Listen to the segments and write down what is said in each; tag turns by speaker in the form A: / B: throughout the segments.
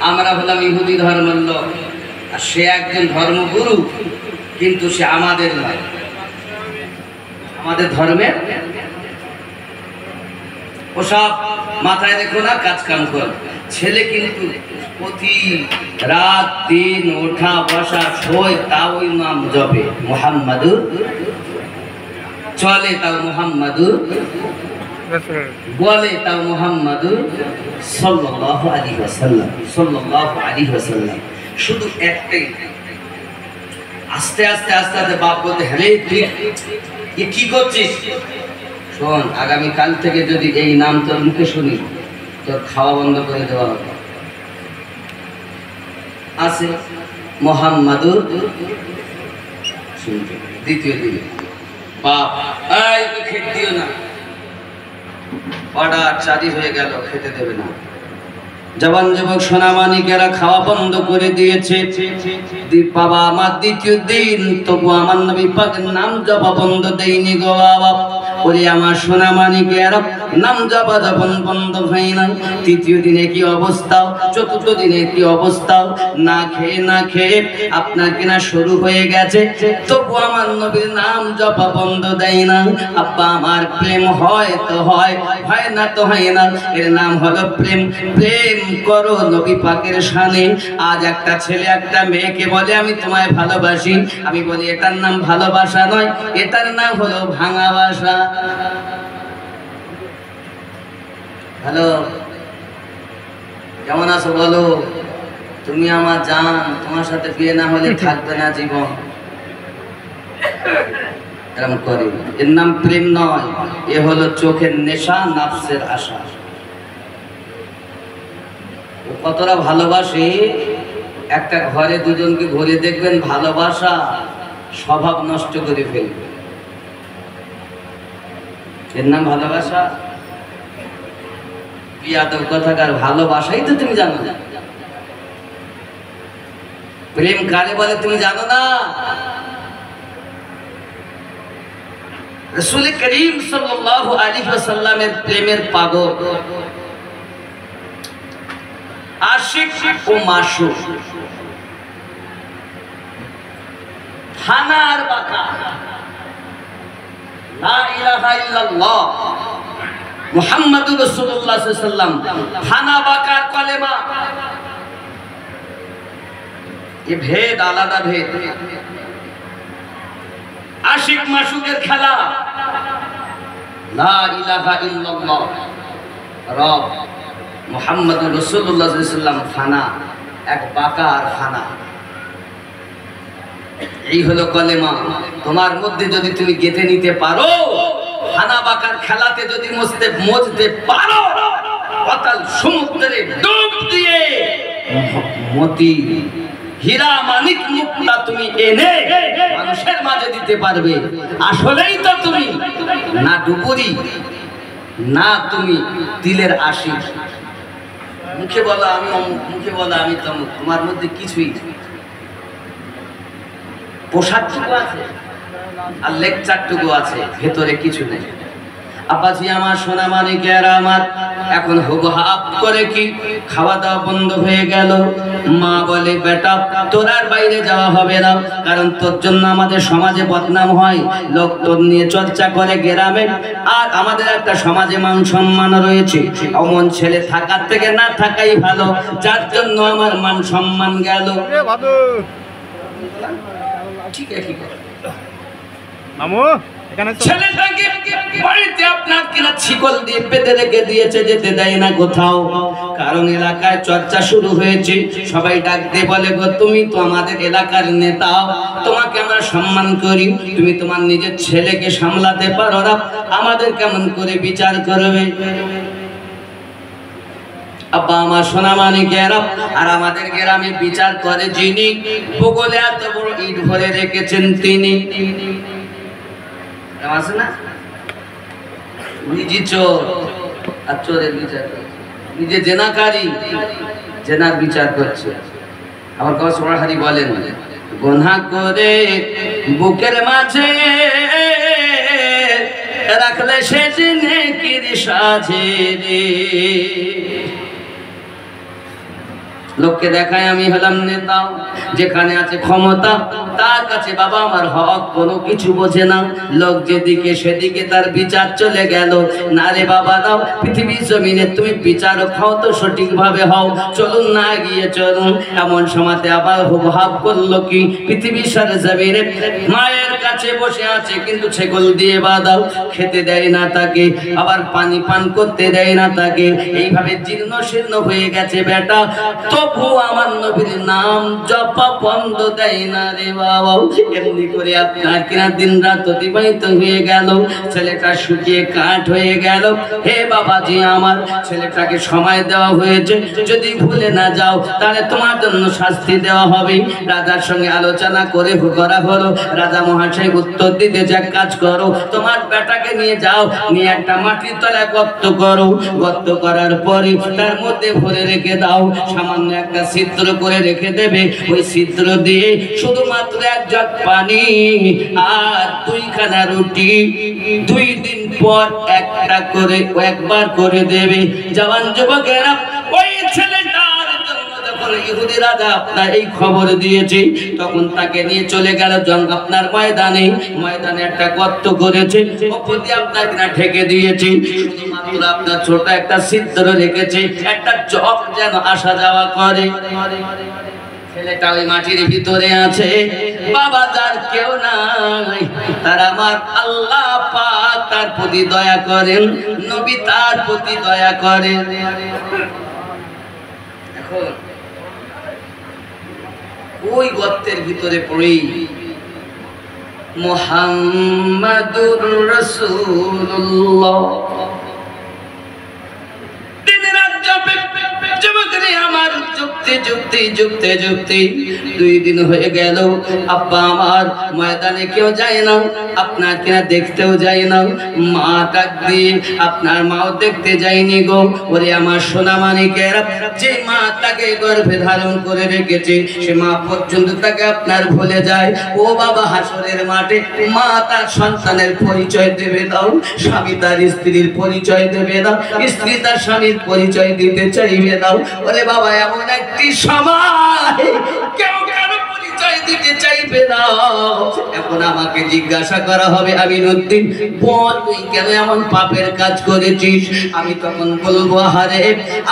A: আমরা হলাম ইহুদি ধর্মের লোক, আর সে একজন ধর্মগুরু, কিন্তু সে আমাদের নয়, আমাদের ধর্মের। ওসব মাথায় রেখো না, কাজ কাম কর। ছেলে কিন্তু প্রতি রাত দিন ওঠা বসা শোয়, তাও ওই নাম জপে মুহাম্মাদুর, চলে তাও মুহাম্মাদুর, বলে তাও মুহাম্মাদুর সাল্লাল্লাহু আলাইহি ওয়াসাল্লাম, সাল্লাল্লাহু আলাইহি ওয়াসাল্লাম। শুধু একটাই, আস্তে আস্তে আস্তে আস্তে বাপ বলতে, হ্যাঁ তুই কি করছিস? শোন, আগামীকাল থেকে যদি এই নাম তোর মুখে শুনি, তোর খাওয়া বন্ধ করে দেওয়া হবে। আছে মুহাম্মাদুর, শুনতে দ্বিতীয় দিনে বাপ খেতে দিও না, অর্ডার জারি হয়ে গেল, খেতে দেবে না। জবান যুবক সোনামানিকেরা খাওয়া বন্ধ করে দিয়েছে। বাবা আমার দ্বিতীয় দিন তবু আমার নবী পাকের নাম জপা বন্ধ দেয়নি গো বাবা। ওরে আমার সোনামানিকেরা নাম জপা যখন বন্ধ হয় না, তৃতীয় দিনে কি অবস্থা, চতুর্থ দিনে কি অবস্থা, না খেয়ে আপনার কিনা শুরু হয়ে গেছে, তবু আমার নবীর নাম জপা বন্ধ দেয় না। আব্বা আমার প্রেম হয় তো হয়, হয় না তো হয় না, এর নাম হলো প্রেম। প্রেম করো নবী পাকের শানে। আজ একটা ছেলে একটা মেয়েকে বলে আমি তোমায় ভালোবাসি, আমি বলি এটার নাম ভালোবাসা নয়, এটার নাম হলো ভাঙা বাসা। হ্যালো, কেমন আছো বলো? তুমি আমার জান, তোমার সাথে বিয়ে না হলে থাকবে না জীবন। এরকম করে, এর নাম প্রেম নয়, এ হলো চোখের নেশা, নাফসের আশা। কতটা ভালোবাসে, একটা ঘরে দুজনকে ঘুরে দেখবেন, ভালোবাসা স্বভাব নষ্ট করে ফেলবে। এর নাম ভালোবাসা? বিয়াদব কথাকার, ভালোবাসাই তো তুমি জানো না। প্রেম কারে বলে তুমি জানো না? রাসূল করিম সাল্লাল্লাহু আলাইহি ওয়াসাল্লামের প্রেমের পাগল, আশিক ও মাশুক, হানার বাকা, লা ইলাহা ইল্লাল্লাহ মুহাম্মাদুর রাসূলুল্লাহ সাল্লাল্লাহু আলাইহি ওয়াসাল্লাম, হানা বাকার কলেমা। এ ভেদ, আলাদা ভেদ। আশিক মাশুকের খেলা, লা ইলাহা ইল্লাল্লাহ রব মুহাম্মাদুর রাসূলুল্লাহ সাল্লাল্লাহু আলাইহি ওয়াসাল্লাম, ফানা, এক বাঁকা আর ফানা। এই হলো কলেমা। তোমার মধ্যে যদি তুমি গেঁথে নিতে পারো, ফানা বাঁকার খেলাতে যদি মজতে পারো, পাতাল সমুদ্রে ডুব দিয়ে মতি হীরা মানিক মুক্তা তুমি এনে মানুষের মাঝে দিতে পারবে। আসলেই তো তুমি না ডুবুরি, না তুমি দিলের আশিক। মুখে বলা আমি অমুক, মুখে বলা আমি তমুক, তোমার মধ্যে কিছুই, পোশাকটুকু আছে আর লেকচারটুকু আছে, ভেতরে কিছু নেই। আব্বাজি আমার, সোনা মানিকেরা আমার, এখন হুবহাব করে কি খাওয়া দাওয়া বন্ধ হয়ে গেল। মা বলে বেটা তোর আর বাইরে যাওয়া হবে না, কারণ তোর জন্য আমাদের সমাজে বদনাম হয়, লোক তোর নিয়ে চর্চা করে গ্রামে, আর আমাদের একটা সমাজে মান সম্মান রয়েছে। অমন ছেলে থাকার থেকে না থাকাই ভালো, যার জন্য আমার মান সম্মান গেল। ঠিক আছে, ঠিক আছে মামু, ছেলেটাকে বাড়িতে আপনার কিনা শিকল দিয়ে বেঁধে রেখে দিয়েছে, যেতে দেয় না কোথাও, কারণ এলাকায় চর্চা শুরু হয়েছে। সবাই ডাক দিয়ে বলে গো তুমি তো আমাদের এলাকার নেতা, তোমাকে আমরা সম্মান করি, তুমি তোমার নিজের ছেলেকে সামলাতে পারো না, আমাদের কেমন করে বিচার করবে? আব্বা আমার সোনা মানিকেরা, আর আমাদের গ্রামে বিচার করে যিনি, ভূগোলে এত বড় ইট ভরে রেখেছেন তিনি। আছে না, নিজে চোর আর চোরের বিচার করছে, নিজে জেনাকারী জেনার বিচার করছে। আমার কসমাহারি বলেন, গুনাহ করে বুকের মাঝে রাখলে সে নেকির সাজে রে, লোককে দেখায় আমি হলাম নেতা, যেখানে আছে ক্ষমতা তার কাছে বাবা আমার হক কোনো কিছু বোঝে না। লোক যেদিকে সেদিকে তার বিচার চলে গেল। না রে বাবা দাও, পৃথিবীর জমিনে তুমি বিচারক হও তো সঠিকভাবে হও, চলুন না এগিয়ে চলুন। এমন সময়তে আবার ভাব করলো কি, পৃথিবীর সারে জমিনে মায়ের কাছে বসে আছে কিন্তু ছেগল দিয়ে বাঁধাও, খেতে দেয় না তাকে, আবার পানি পান করতে দেয় না তাকে। এইভাবে জীর্ণ শীর্ণ হয়ে গেছে বেটা, তবু আমার নবীর নাম জপা বন্ধ দেয় না রে বাবা। এমনি করে আপনার কিনা দিন রাত অতিবাহিত হয়ে গেল, ছেলেটা শুকিয়ে কাঠ হয়ে গেল। হে বাবাজি আমার, ছেলেটাকে সময় দেওয়া হয়েছে, যদি ভুলে না যাও তাহলে তোমার জন্য শাস্তি দেওয়া হবে। রাজার সঙ্গে আলোচনা করে করা হলো। রাজা মহাশয় উত্তর দিতে যে কাজ করো, তোমার বেটাকে নিয়ে যাও, নিয়ে একটা মাটির তলায় গর্ত করো, গর্ত করার পরে তার মধ্যে ভরে রেখে দাও, সামান্য একটা ছিদ্র করে রেখে দেবে। ওই ছিদ্র দিয়ে শুধুমাত্র এক জগ পানি আর 2খানা রুটি, 2 দিন পর একটা করে একবার করে দেবে। জওয়ান যুবকেরা ওই ছেলেটার জন্য যখন ইহুদি রাজা আপনার এই খবর দিয়েছে, তখন তাকে নিয়ে চলে গেল আপনার ময়দানে একটা গর্ত করেছে, ওপর দিয়ে আপনার কিনা ঢেকে দিয়েছে, শুধুমাত্র আপনার ছোট একটা ছিদ্র রেখেছে, একটা জগ যেন আসা যাওয়া করে। ছেলেটা ওই মাটির ভিতরে আছে, বাবা যার কেউ নাই, তার আমার আল্লাহ পাক তার প্রতি দয়া করেন, নবী তার প্রতি দয়া করেন। এখন ওই গর্তের ভিতরে পড়েই মুহাম্মাদুর রাসূলুল্লাহ আমার যুক্তি 2 দিন হয়ে গেল, আব্বা আমার ময়দানে কেউ যায় না, আপনার কিনা দেখতেও যায় না। মা ডাক দিয়ে আপনার মাও দেখতে যায়নি গো। ওরে আমার সোনা মানিকেরা, যে মা তাকে গর্ভে ধারণ করে রেখেছে, সে মা পর্যন্ত তাকে আপনার ভুলে যায়। ও বাবা, হাসরের মাঠে মা তার সন্তানের পরিচয় দেবে দাও, স্বামী তার স্ত্রীর পরিচয় দেবে দাও, স্ত্রী তার স্বামীর পরিচয় দিতে চাইবে দাও। ওরে বাবা, এমন একটি সময় কেউ কারো পরিচয় দিতে চাইবে না। এখন আমাকে জিজ্ঞাসা করা হবে, আমিনুদ্দিন বল তুই কেন এমন পাপের কাজ করেছিস? আমি তখন বলবো, আরে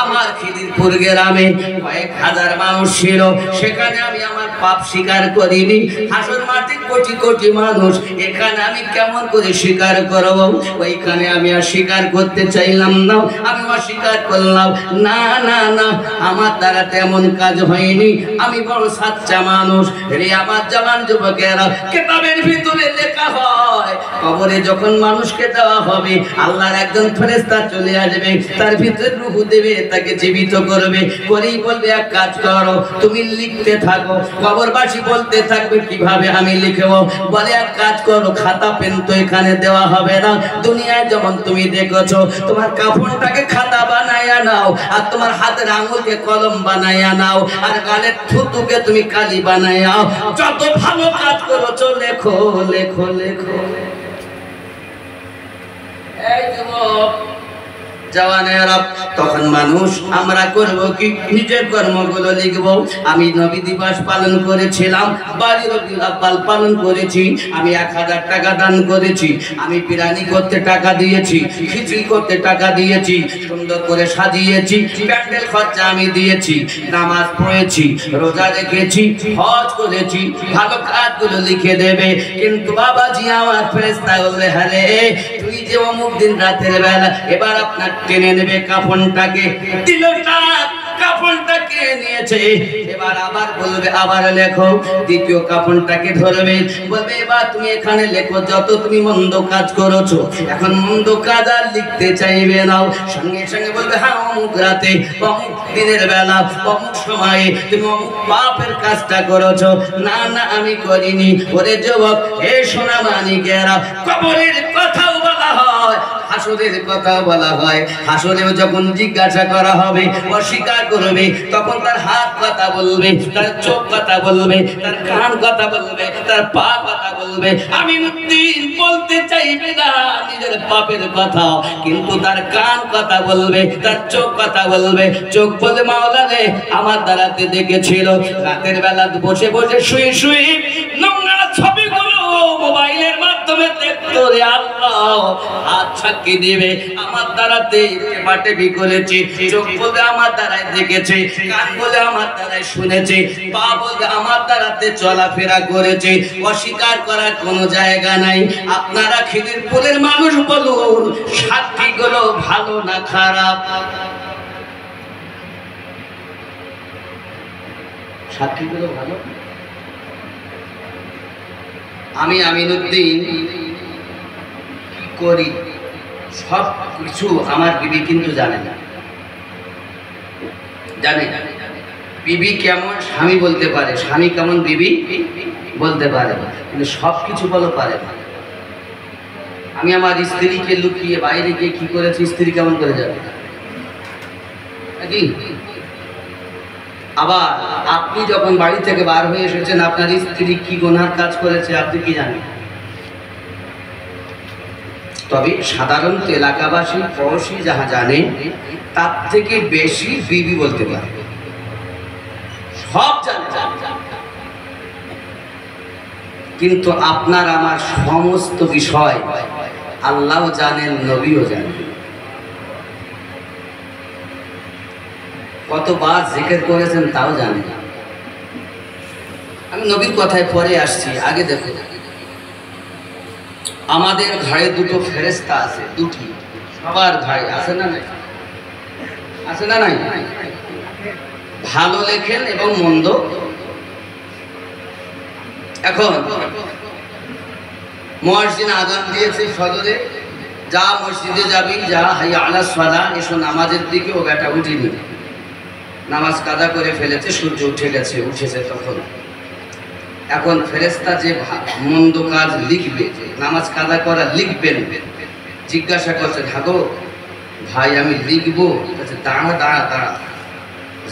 A: আমার খিদিরপুর গ্রামে কয়েক হাজার মানুষ ছিল, সেখানে আমি আমার পাপ স্বীকার করিনি। হাসর মাঠে কোটি কোটি মানুষ, এখানে আমি কেমন করে স্বীকার করব? ওইখানে আমি আর স্বীকার করতে চাইলাম না, আমি অস্বীকার করলাম। না না না, আমার দ্বারা তেমন কাজ হয়নি, আমি বড় সাচ্চা মানুষ। রে আমার জওয়ান যুবকেরা, কিতাবের ভিতরে লেখা হয় কবরে যখন মানুষকে দেওয়া হবে, আল্লাহর একজন ফেরেশতা চলে আসবে, তার ভিতরে রূহ দেবে, তাকে জীবিত করবে, করেই বলবে এক কাজ করো, তুমি লিখতে থাকো। কবরবাসী বলতে থাকবে কিভাবে আমি লিখব? বলে এক কাজ করো, খাতা পেন তো এখানে দেওয়া হবে না, দুনিয়ায় যেমন তুমি দেখেছো, তোমার কাফনটাকে খাতা বানায়া নাও, আর তোমার হাতের আঙুলকে কলম বানায়া নাও, আর গালের থুতুকে তুমি কালি বানায়া, যত ভালো কাজ করেছো লেখো লেখো লেখো। এই যুবক জওয়ানেরা, তখন মানুষ আমরা করব কি? নিজের কর্মগুলো লিখব। আমি নবী দিবস পালন করেছিলাম, বাড়ির রবিউল পালন করেছি, আমি 1000 টাকা দান করেছি, আমি বিরিয়ানি করতে টাকা দিয়েছি, খিচুড়ি করতে টাকা দিয়েছি, সুন্দর করে সাজিয়েছি, প্যান্ডেল খরচা আমি দিয়েছি, নামাজ পড়েছি, রোজা রেখেছি, হজ করেছি, ভালো কাজগুলো লিখে দেবে। কিন্তু বাবাজি আমার ফেরেশতা বললে, হ্যাঁ তুই যে অমুক দিন রাতের বেলা, এবার আপনার টেনে নেবে কাফনটাকে, দিলটা কাফনটাকে নিয়েছে, এবার আবার বলবে আবার লেখো, দ্বিতীয় কাফনটাকে ধরবে, বলবে এবার তুমি এখানে লেখো যত তুমি মন্দ কাজ করেছো। এখন মন্দ কাজ আর লিখতে চাইবে না, সঙ্গে সঙ্গে বলবে হ্যাঁ অমুক রাতে, অমুক দিনের বেলা, অমুক সময়ে তুমি অমুক পাপের কাজটা করেছো। না না আমি করিনি। ওরে যুবক, এ সোনা মানিকেরা, কবরের কথাও বলা হয়, হাসরের কথা বলা হয়। হাসরেও যখন জিজ্ঞাসা করা হবে, অস্বীকার করবে, তখন তার হাত কথা বলবে, তার চোখ কথা বলবে, তার কান কথা বলবে, তার পা কথা বলবে। আমিনুদ্দিন বলতে চাইবে না নিজের পাপের কথা, কিন্তু তার কান কথা বলবে, তার চোখ কথা বলবে। চোখ বলে মাওলা রে আমার দ্বারাতে দেখেছিল রাতের বেলা বসে বসে শুয়ে শুয়ে নোংরা ছবিগুলো মোবাইলের মাধ্যমে দেখতো রে আল্লাহ। হাত সাক্ষী দিবে আমার দ্বারাতে টেপাটেপি করেছে, চোখ বলে আমার দ্বারায় দেখেছে, কান বলে আমার দ্বারায় শুনেছে, পা বলে আমার দ্বারাতে চলাফেরা করেছে। অস্বীকার করার কোনো জায়গা নাই। আপনারা খিদিরপুরের মানুষ বলুন, সাক্ষীগুলো ভালো না খারাপ? সাক্ষীগুলো ভালো। আমি আমিনুদ্দিন কি করি সব কিছু আমার বিবি কিন্তু জানে না। জানে বিবি কেমন স্বামী বলতে পারে, স্বামী কেমন বিবি বলতে পারে, কিন্তু সব কিছু বলো পারে না। আমি আমার স্ত্রীকে লুকিয়ে বাইরে গিয়ে কি করেছি, স্ত্রী কেমন করে যাবে নাকি? আবার আপনি যখন বাড়ি থেকে বার হয়ে এসেছেন, আপনার স্ত্রী কি গুনার কাজ করেছে আপনি কি জানেন? তবে সাধারণত এলাকাবাসী পড়োশি যাহা জানে তার থেকে বেশি বিবি বলতে পারে, সব জানে। কিন্তু আপনার আমার সমস্ত বিষয় আল্লাহও জানেন, নবীও জানেন। কতবার জিকির করেছেন তাও জানে। আমি নবীর কথায় পরে আসছি, আগে দেখো আমাদের ঘাড়ে দুটো ফেরেশতা আছে, দুটি, সবার ঘাড়ে আছে না নাই? আছে না নাই? ভালো লেখেন এবং মন্দ। এখন মুয়াজ্জিন আযান দিয়েছে ফজরে, যা মসজিদে যাবি, যা হাইয়া আলাস সালাহ, এসো নামাজের দিকে। ও বেটা উঠিনি, নামাজ কাদা করে ফেলেছে, সূর্য উঠেছে তখন। এখন ফেরেশতা যে মন্দ কাজ লিখবে, নামাজ কাদা করা লিখবেন, জিজ্ঞাসা করছেন, হাগো ভাই আমি লিখবো। দাঁড়া দাঁড়া দাঁড়া,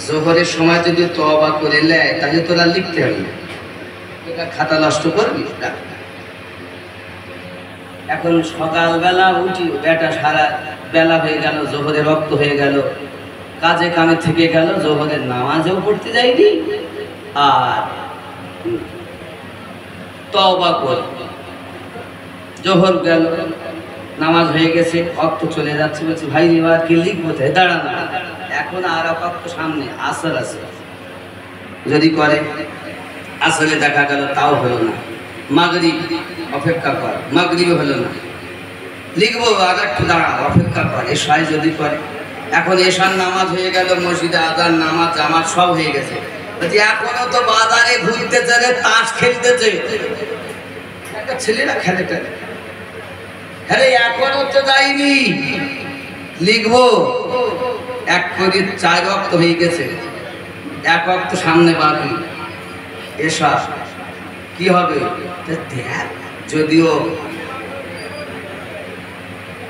A: জোহরের সময় যদি তওবা করে নেয় তাহলে তোরা লিখতে হবে, এটা খাতা নষ্ট করবি না। এখন সকালবেলা উঠি, বেটা সারা বেলা হয়ে গেল, জোহরে রক্ত হয়ে গেল, কাজে কামে থেকে গেল, জোহরের নামাজেও পড়তে যায়নি, আর তওবা করে জোহর গেল, নামাজ হয়ে গেছে, রক্ত চলে যাচ্ছে, বলছি ভাই এবার কি লিখবো? দাঁড়া না, এখন আর রক্ত সামনে, আসর আছে, যদি করে আসলে দেখা গেল তাও হলো না, মাগরিব অপেক্ষা কর, মাগরিবও হলো না, লিখবো আর একটু দাঁড়া, অপেক্ষা কর, এশায় যদি করে। এখন এশার নামাজ হয়ে গেল, মসজিদে আজান, নামাজ জামাত সব হয়ে গেছে, এখনো তো বাজারে ঘুরতেছে রে, তাস খেলতেছে। একটা ছেলেরা খেলে টেলে, হ্যাঁ এখনো তো যাইনি, লিখবো। এক করে 4 ওয়াক্ত হয়ে গেছে, 1 ওয়াক্ত সামনে বাকি, এশা কি হবে?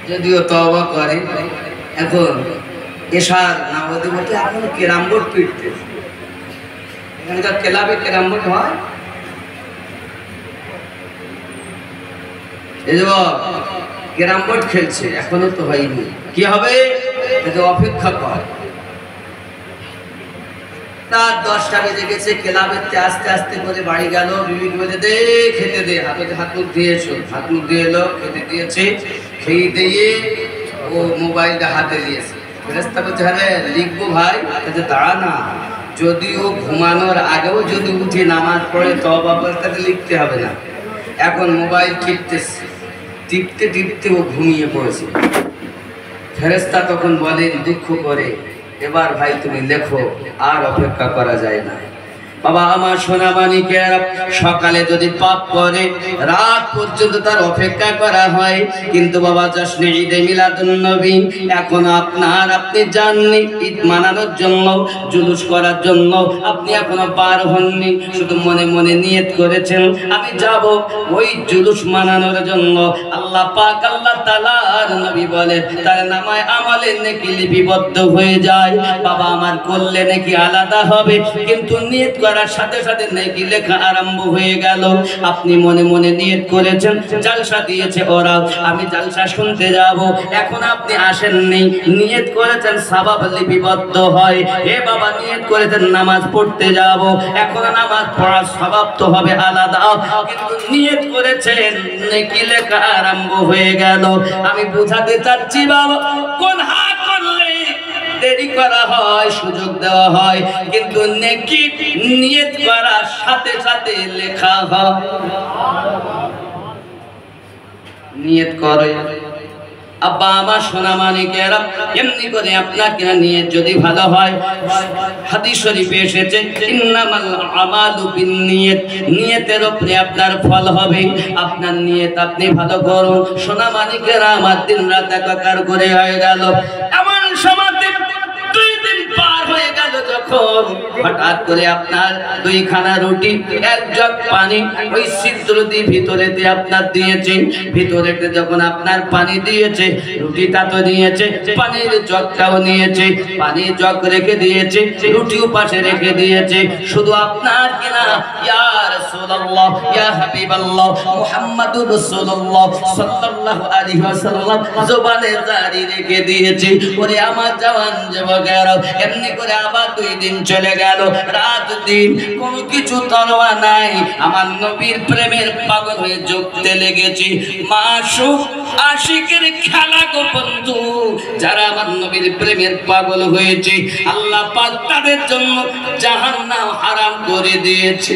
A: যদিও তওবা করে, এখন এশার নামাজে বলতে এখন ক্যারাম বোর্ড পিটতে, এখানকার ক্লাবে ক্যারাম বোর্ড হয়, এই যে ক্যারাম বোর্ড খেলছে, এখনো তো হয়নি, কি হবে? অপেক্ষা কর। রাত 10টা বেজে গেছে, ক্লাবেতে আস্তে আস্তে করে বাড়ি গেল, বিবিকে বলে দে খেতে দে, হাতে হাত মুখ দিয়েছো, হাত মুখ দিয়ে এলো, খেতে দিয়েছে, খেয়ে দিয়ে ও মোবাইলটা হাতে দিয়েছে। ফেরেশতা বলছে, হ্যাঁ লিখবো ভাই। দাঁড়া না, যদিও ঘুমানোর আগেও যদি উঠে নামাজ পড়ে তওবা করে তাকে লিখতে হবে না। এখন মোবাইল টিপতেছে, টিপতে টিপতে ও ঘুমিয়ে পড়েছে। ফেরেশতা তখন বলেন দুঃখ করে, এবার ভাই তুমি লেখো, আর অপেক্ষা করা যায় না। বাবা আমার সোনা মানিকেরা, সকালে যদি পাপ করে রাত পর্যন্ত তার অপেক্ষা করা হয়, কিন্তু বাবা জশ্নে ঈদে মিলাদুন নবী এখন আপনি যাননি ঈদ মানানোর জন্য, জুলুস করার জন্য আপনি এখনো পার হননি, শুধু মনে মনে নিয়ত করেছেন আমি যাব ওই জুলুস মানানোর জন্য। আল্লাহ পাক আল্লাহ তাআলার নবী বলেন তার নামায় আমলে নেকি লিপিবদ্ধ হয়ে যায়। বাবা আমার করলে নেকি আলাদা হবে, কিন্তু নিয়ত করার সাথে সাথে নেকি লেখা আরম্ভ হয়ে গেল। আপনি মনে মনে নিয়ত করেছেন, জালসা দিয়েছে ওরা, আমি জালসা শুনতে যাব, এখন আপনি আসেননি, নিয়ত করেছেন সওয়াব লিপিবদ্ধ হয়। হে বাবা নিয়ত করেছেন নামাজ পড়তে যাব, এখন নামাজ পড়ার সওয়াব তো হবে আলাদা, কিন্তু নিয়ত করেছেন নেকি লেখা আরম্ভ হয়ে গেল। আমি বুঝাতে চাচ্ছি বাবা, কোন হাত করলে দেরি করা হয়, সুযোগ দেওয়া হয়, কিন্তু নেকি নিয়ত করার সাথে সাথে লেখা হয়। নিয়ত করে আব্বা আমার সোনা মানিকেরা, এমনি করে আপনাকে নিয়ত যদি ভালো হয়, হাদিস শরীফে এসেছে ইন্নামাল আমালু বিন্নিয়াত, নিয়তের উপরে আপনার ফল হবে। আপনার নিয়ত আপনি ভালো করুন। সোনা মানিকেরা, আমার দিন রাত একাকার করে হয়ে গেল। এমন সময় 2 দিন পার হয়ে গেল, যখন হঠাৎ করে আপনার 2 খানা রুটি, 1 জগ পানি ওই ছিদ্র দিয়ে ভিতরেতে আপনার দিয়েছে, ভিতরেতে যখন আপনার পানি দিয়েছে, রুটিটা তো নিয়েছে, পানির জগটাও নিয়েছে, পানির জগ রেখে দিয়েছে, রুটিও পাশে রেখে দিয়েছে, শুধু আপনার কিনা ইয়া রাসূলুল্লাহ ইয়া হাবিবাল্লাহ মুহাম্মাদুর রাসূলুল্লাহ সাল্লাল্লাহু আলাইহি ওয়াসাল্লাম জবানে জারি রেখে দিয়েছে। ওরে আমার জওয়ান যুবকেরা, এমনি করে আবার 2 দিন চলে গেল, রাত দিন কোনো কিছু তরোয়া নাই, আমার নবীর প্রেমের পাগল হয়ে জ্বলতে লেগেছে। মাসুক আশিকের খেলা গো বন্ধু, যারা আমার নবীর প্রেমের পাগল হয়েছে, আল্লাহ পাক তাদের জন্য জাহান্নাম হারাম করে দিয়েছে।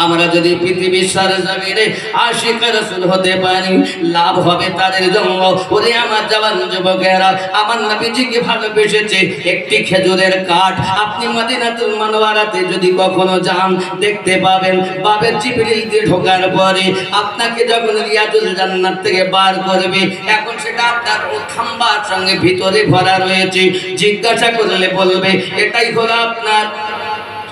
A: আমরা যদি পৃথিবীর সরজমিনে আশিক রাসূল হতে পারি, লাভ হবে তাদের জন্য। ওরে আমার জওয়ান যুবকেরা, আমার নবীজিকে ভালোবেসেছে একটি খেজুরের কাঠ। আপনি মদিনাতুল মুনাওয়ারাতে যদি কখনো যান, দেখতে পাবেন বাবে জিবরিল দিয়ে ঢোকার পরে আপনাকে যখন রিয়াজুল জান্নাত থেকে বার করবে, এখন সেটা আপনার খাম্বার সঙ্গে ভিতরে ভরা রয়েছে, জিজ্ঞাসা করলে বলবে এটাই হলো আপনার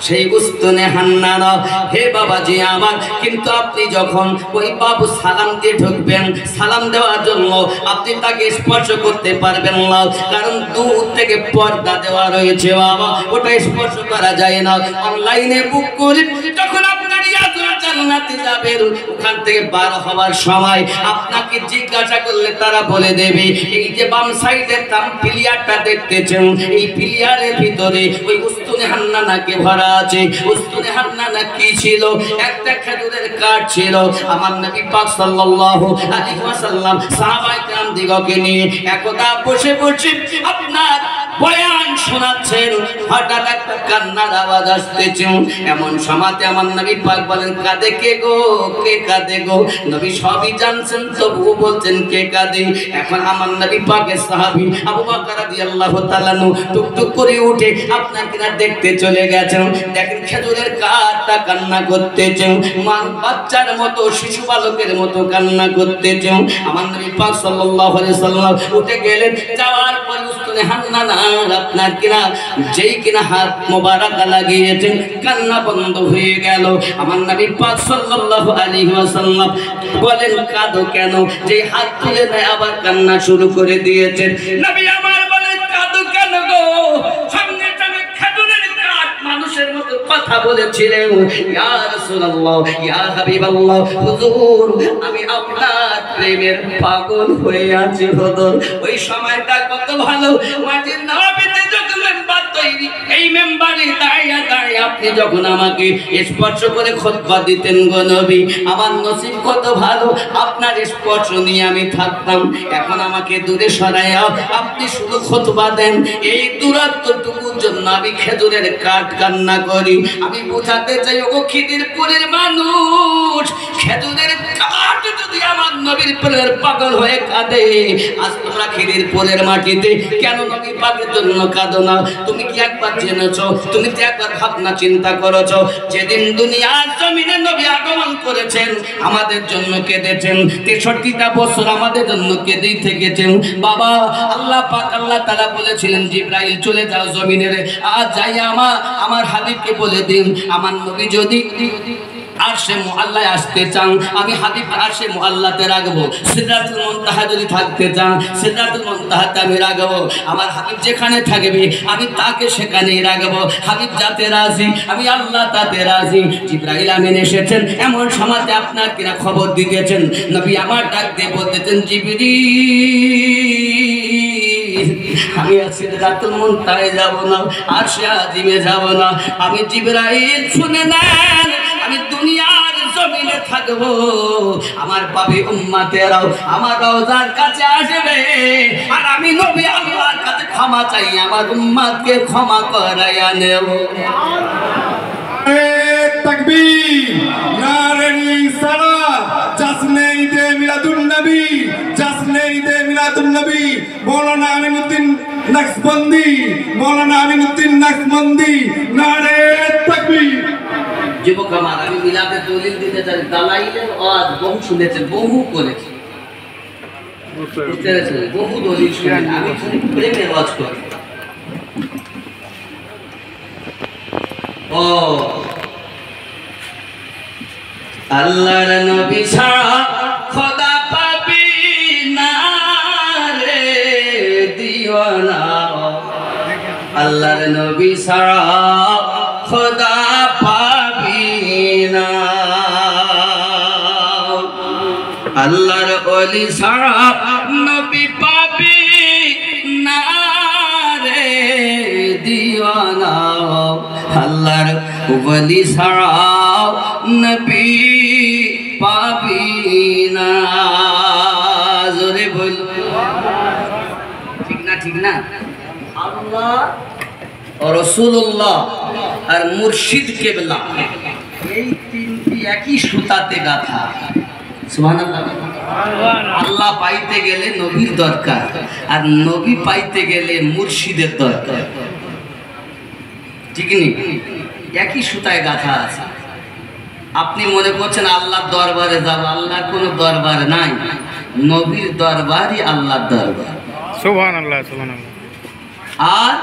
A: সেই উস্তুনে হান্নানা। হে বাবাজি আমার, কিন্তু আপনি যখন ওই বাবু সালাম দিয়ে ঢুকবেন, সালাম দেওয়ার জন্য আপনি তাকে স্পর্শ করতে পারবেন না, কারণ দূর থেকে পর্দা দেওয়া রয়েছে বাবা, ওটা স্পর্শ করা যায় না। অনলাইনে বুক করে যখন আপনার রিয়াজুল জান্নাতে যাবেন, ওখান থেকে বার হওয়ার সময় আপনাকে জিজ্ঞাসা করলে তারা বলে দেবে এই যে বাম সাইডের প্লিয়ারটা দেখতেছেন, এই প্লিয়ারের ভিতরে ওই উস্তুনে হান্নানাকে ভরা আছে। উস্তুনে হান্নানা কি ছিল? একটা খেজুরের কাঠ ছিল। আমার নবী পাক সাল্লাল্লাহু আলাইহি ওয়াসাল্লাম সাহাবায়ে কেরাম দিগকে নিয়ে একদা বসে বসে আপনার বয়ান শোনাচ্ছেন, হঠাৎ একটা কান্নার আওয়াজ আসতেছে। এমন সময়তে আমার নবী পাক বলেন কাঁদে কে গো, কে কাঁদে গো? নবী সবই জানছেন, তবুও বলছেন কে কাঁদে। এখন আমার নবী পাকের সাহাবী আবু বকর রাদিয়াল্লাহু তাআলা টুকটুক করে উঠে আপনার কিনা দেখতে চলে গেছেন। দেখেন খেজুরের কাঠটা কান্না করতেছে, বাচ্চার মতো, শিশু বালকের মতো কান্না করতেছে। আমার নবী পাক সাল্লাল্লাহু আলাইহি ওয়াসাল্লাম উঠে গেলেন, যাওয়ার পর উস্তুনে হান্নানা আপনার কিনা যেই কিনা হাত মোবারক লাগিয়েছেন, কান্না বন্ধ হয়ে গেল। আমার নবী পাক সাল্লাল্লাহু আলাইহি ওয়াসাল্লাম বলেন কাঁদো কেন? যে হাত তুলে নেয় আবার কান্না শুরু করে দিয়েছেন। নবী আমার বলেন কাঁদো কেন গো? সঙ্গে সঙ্গে খেজুরের কাঠ মানুষের মতো কথা বলেছিলেন, ইয়া রাসূলুল্লাহ ইয়া হাবিবাল্লাহ, হুজুর আমি আপনার প্রেমের পাগল হয়ে আছি হুজুর। ওই সময়টা কত ভালো, মাটির নবীতে যখন মেম্বার তৈরি, এই মেম্বারে দাঁড়িয়ে দাঁড়িয়ে আপনি যখন আমাকে স্পর্শ করে খুতবা দিতেন গো নবী, আমার নসিব কত ভালো, আপনার স্পর্শ নিয়ে আমি থাকতাম। এখন আমাকে দূরে সরাইয়া আপনি শুধু খুতবা দেন, এই দূরত্বটুকুর জন্য আমি খেজুরের কাঠ কান্না করি। আমি বোঝাতে চাই ও খিদিরপুরের মানুষ, খেজুরের কাঠ যদি আমার নবীর প্রেমের পাগল হয়ে কাঁদে, আজ তোমরা খিদিরপুরের মাটিতে কেন নবী পাকের জন্য কাঁদো না? তুমি কি একবার জেনে জেনেছো? তুমি তো একবার ভাবনা চিন্তা করেছো যেদিন দুনিয়ার জমিনে নবী আগমন করেছেন আমাদের জন্য কেঁদেছেন, 63টা বছর আমাদের জন্য কেঁদেই থেকেছেন। বাবা আল্লাহ পাক আল্লাহ তাআলা বলেছিলেন জিবরাইল চলে যাও জমিনের, আজ যাই আমার হাবিবকে বলে দিন আমার নবী যদি আরশে মুআল্লায় আসতে চান আমি হাবিব আরশে মুআল্লাতে রাখবো, সিদরাতুল মুনতাহা যদি থাকতে চান সিদরাতুল মুনতাহাতে আমি রাখবো, আমার হাবিব যেখানে থাকবে আমি তাকে সেখানেই রাখবো। হাবিব যাতে রাজি আমি আল্লাহ তাতে রাজি। জিবরাইল আমিন এসেছেন এমন সময়তে আপনার কিনা খবর দিতেছেন, নবী আমার ডাক দিয়ে বলতেছেন জিবরিল আমি সিদরাতুল মুনতাহায় যাব না, আরশে আজিমে যাব না। আমি জিবরাইল শুনে নেন আমি দুনিয়ার জমিনে থাকবো, আমার পাপী উম্মতেরাও আমার রওজার কাছে আসবে আর আমি নবী আল্লাহর কাছে ক্ষমা চাই আমার উম্মতকে ক্ষমা করাইয়া নেব।
B: তাকবীর, নারে রিসালাত, জশ্নে ঈদে মিলাদুন নবী, জশ্নে ঈদে মিলাদুন নবী। মৌলানা আমিনুদ্দিন নকশবন্দি, মৌলানা আমিনুদ্দিন নকশবন্দি, নারে তাকবীর।
A: যুবক আমার আমি মিলাদে দলিল দিতে চাই, দালাইলের আওয়াজ বহু শুনেছেন বহু করেছি, বুঝতে পেরেছেন? বহু দলিল শুনেন, আমি প্রেমের আওয়াজ করি। ও আল্লাহর নবী ছাড়া খোদা পাবি না রে দিওয়ানা, আল্লাহর নবী ছাড়া খোদা পাবি না, আল্লাহর ওলি ছাড়া নবী পাবি না রে দিওয়ানা, আল্লাহর ওলি ছাড়া নবী পাবি না। জোরে বল ঠিক না? ঠিক না? আল্লাহ রাসূলুল্লাহ আর মুর্শিদ কেবলা এই তিনটি একই সুতাতে গাঁথা। সুবহানাল্লাহ। আল্লাহ পাইতে গেলে নবীর দরকার আর নবী পাইতে গেলে মুর্শিদের দরকার, ঠিক নেই? একই সুতায় গাঁথা আছে। আপনি মনে করছেন আল্লাহর দরবারে যাব, আল্লাহর কোনো দরবার নাই, নবীর দরবারই আল্লাহর দরবার।
C: সুবহানাল্লাহ সুবহানাল্লাহ।
A: আর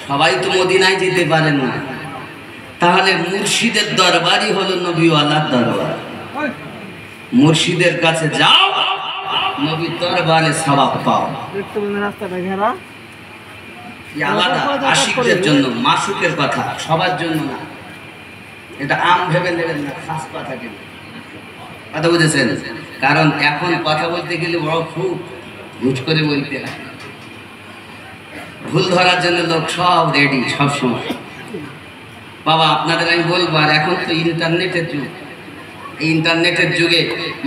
A: সবাই তো মদিনায় যেতে পারেন না, তাহলে মুর্শিদের দরবারই হলো নবীওয়ালার দরবার। মুর্শিদের কাছে যাও, নবীর দরবারে সওয়াব পাও। আলাদা আশিকদের জন্য, মাসুকের কথা, সবার জন্য না। এটা আম ভেবে নেবেন না, খাস কথা কেন কথা বুঝেছেন? কারণ এখন কথা বলতে গেলে বড় খুব হুট করে বলতে হয়, ভুল ধরার জন্য লোক সব রেডি সব সময়। বাবা আপনাদের আমি বলবো, আর এখন তো ইন্টারনেটের যুগ, এই ইন্টারনেটের যুগে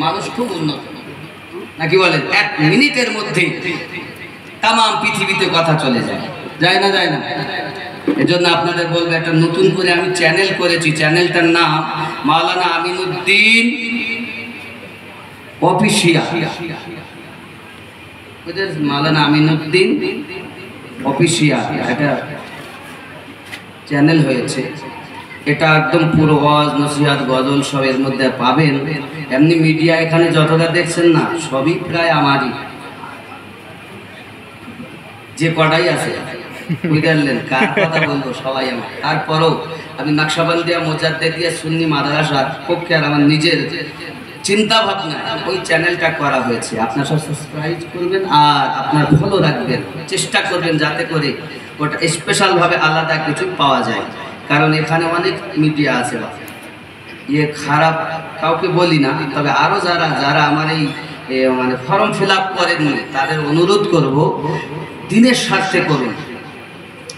A: মানুষ খুব উন্নত, নাকি বলেন? 1 মিনিটের মধ্যে তাম পৃথিবীতে কথা চলে যায়, যায় না? যায় না? এজন্য আপনাদের বলবো একটা নতুন করে আমি চ্যানেল করেছি, চ্যানেলটার নাম মাওলানা আমিনুদ্দিন অফিসিয়াল। মাওলানা আমিনুদ্দিন অফিসিয়াল একটা চ্যানেল হয়েছে। এটা একদম পুরো ওয়াজ নসিহত গজল সব এর মধ্যে পাবেন। এমনি মিডিয়া এখানে যতটা দেখছেন না সবই প্রায় আমারই, যে কটাই আছে বুঝলেন কার কথা বলবো সবাই আমার। তারপরও আমি নকশবন্দিয়া মুজাদ্দিদিয়া সুন্নি মাদ্রাসার পক্ষে আর আমার নিজের চিন্তা ভাবনা ওই চ্যানেলটা করা হয়েছে। আপনারা সব সাবস্ক্রাইব করবেন আর আপনার ফলো রাখবেন, চেষ্টা করবেন যাতে করে ওটা স্পেশালভাবে আলাদা কিছু পাওয়া যায়। কারণ এখানে অনেক মিডিয়া আছে, খারাপ কাউকে বলি না, তবে আরও যারা আমার এই মানে ফর্ম ফিল আপ করেননি তাদের অনুরোধ করব দিনের স্বার্থে করুন,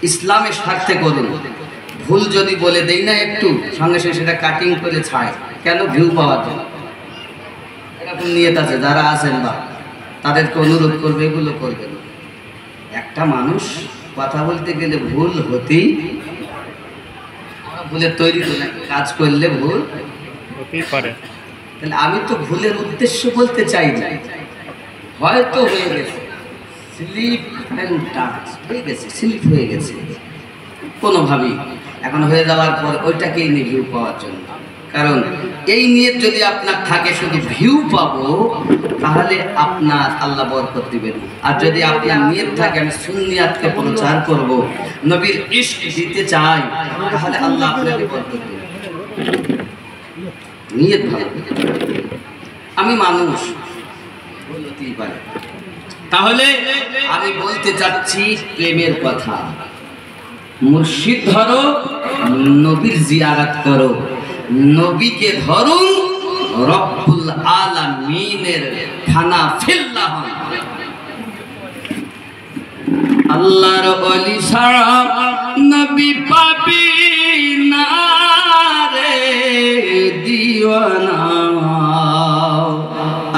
A: ইসলামের স্বার্থে করুন। ভুল যদি বলে দেই না একটু, সঙ্গে সঙ্গে সেটা কাটিং করে ছাড়, কেন? ভিউ পাওয়া যায়। এরকম নিয়ত আছে যারা আছেন বা তাদেরকে অনুরোধ করবে এগুলো করবেন। একটা মানুষ কথা বলতে গেলে ভুল হতেই, ভুলের তৈরি তো না, কাজ করলে ভুল
C: হতেই পারে।
A: তাহলে আমি তো ভুলের উদ্দেশ্য বলতে চাই না, হয়তো হয়ে গেছে স্লিপ অ্যান্ড টাচ হয়ে গেছে, স্লিপ হয়ে গেছে, কোনোভাবেই। এখন হয়ে যাওয়ার পর ওইটাকেই নিয়ে ভিউ পাওয়ার জন্য, কারণ এই নিয়ত যদি আপনার থাকে শুধু ভিউ পাবো, তাহলে আপনার আল্লাহ বরকত দিবেন। আর যদি আপনার নিয়ত থাকে আমি সুন্নিয়াতকে প্রচার করব, নবীর ইশক দিতে চাই, তাহলে আল্লাহ আপনাকে বরকত দিবেন। নিয়ত ভালো। আমি মানুষ, ভুল হতেই পারে। তাহলে আমি বলতে চাচ্ছি প্রেমের কথা। মুর্শিদ ধরো, নবীর জিয়ারত করো, নবীকে ধরুন, রব্বুল আলামিনের ফানা ফিল্লাহ। আল্লাহর ওলি ছাড়া নবী পাবি না রে দিওয়ানা,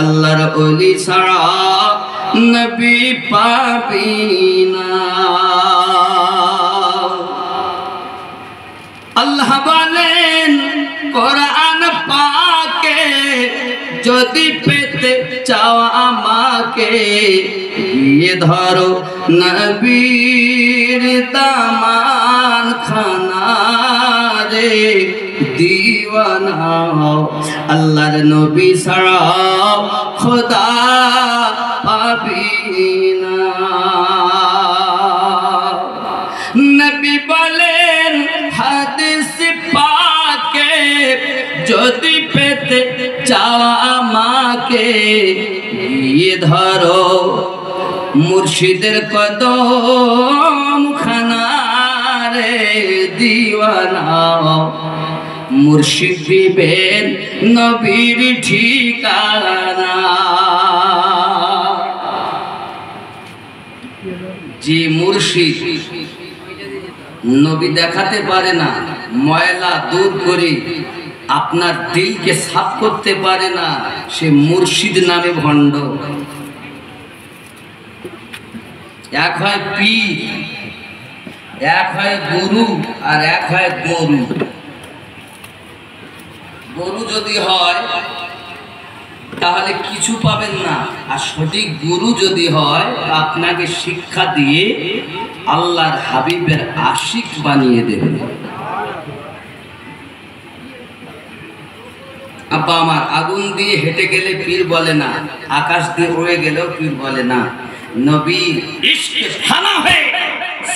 A: আল্লাহর ওলি ছাড়া নবী পাবি না। আল্লাহ বলেন কোরআন পাকে, যদি পেতে চাও আমাকে, ये ধরো নবীর দামান খানা রে দিওয়ানা। আল্লাহর নবী ছাড়া খোদা পাবি না। নবী বলেন হাদিস পাকে, যদি পেতে চাও আমাকে, ये ধরো মুর্শিদের কদম খানা রে দিওয়ানা। মুর্শিদ দিবেন নবীর ঠিকানা। যে মুর্শিদ নবী দেখাতে পারে না, ময়লা দূর করে আপনার দিলকে সাফ করতে পারে না, সে মুর্শিদ নামে ভণ্ড। এক হয় পীর, এক হয় গুরু, আর এক হয় গরু। গরু যদি হয় তাহলে কিছু পাবেন না, আর সঠিক গুরু যদি হয় আপনাকে শিক্ষা দিয়ে আল্লাহর হাবিবের আশিক বানিয়ে দেবে। আব্বা আমার, আগুন দিয়ে হেঁটে গেলে পীর বলে না, আকাশ দিয়ে উড়ে গেলেও পীর বলে না। নবী ইশকে ফানা হয়ে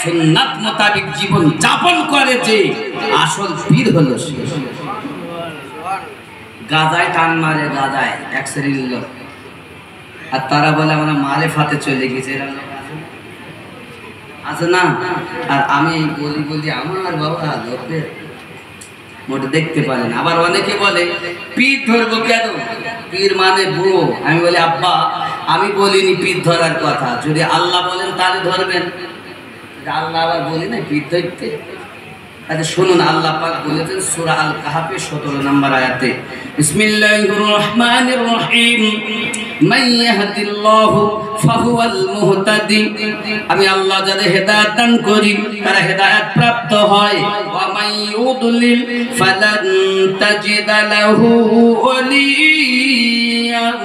A: সুন্নাত মোতাবেক জীবন যাপন করে যে আসল পীর হলো সে। গাজায় টান মারে, গাজায় এক শ্রেণীর লোক, আর তারা বলে আমরা মারেফাতে চলে গেছে, আছে না? আর আমি বলি আমার বাবা লোকে মোটে দেখতে পারেন। আবার অনেকে বলে পীর ধরবো কেন, পীর মানে বুড়ো। আমি বলি আব্বা, আমি বলিনি পীর ধরার কথা, যদি আল্লাহ বলেন তাহলে ধরবেন। আল্লাহ আবার বলি না পীর ধরতে। আচ্ছা শুনুন, আল্লাহ পাক বলেছেন সূরা আল কাহফের 17 নম্বর আয়াতে, বিসমিল্লাহির রহমানির রহিম, মান ইয়াহদিল্লাহু ফাহুয়াল মুহতাদি। আমি আল্লাহ যাদের হেদায়েত দান করি তারা হেদায়েত প্রাপ্ত হয়। ওয়া মান ইউদলিল ফালান তাজিদা লাহু ওয়ালিয়াম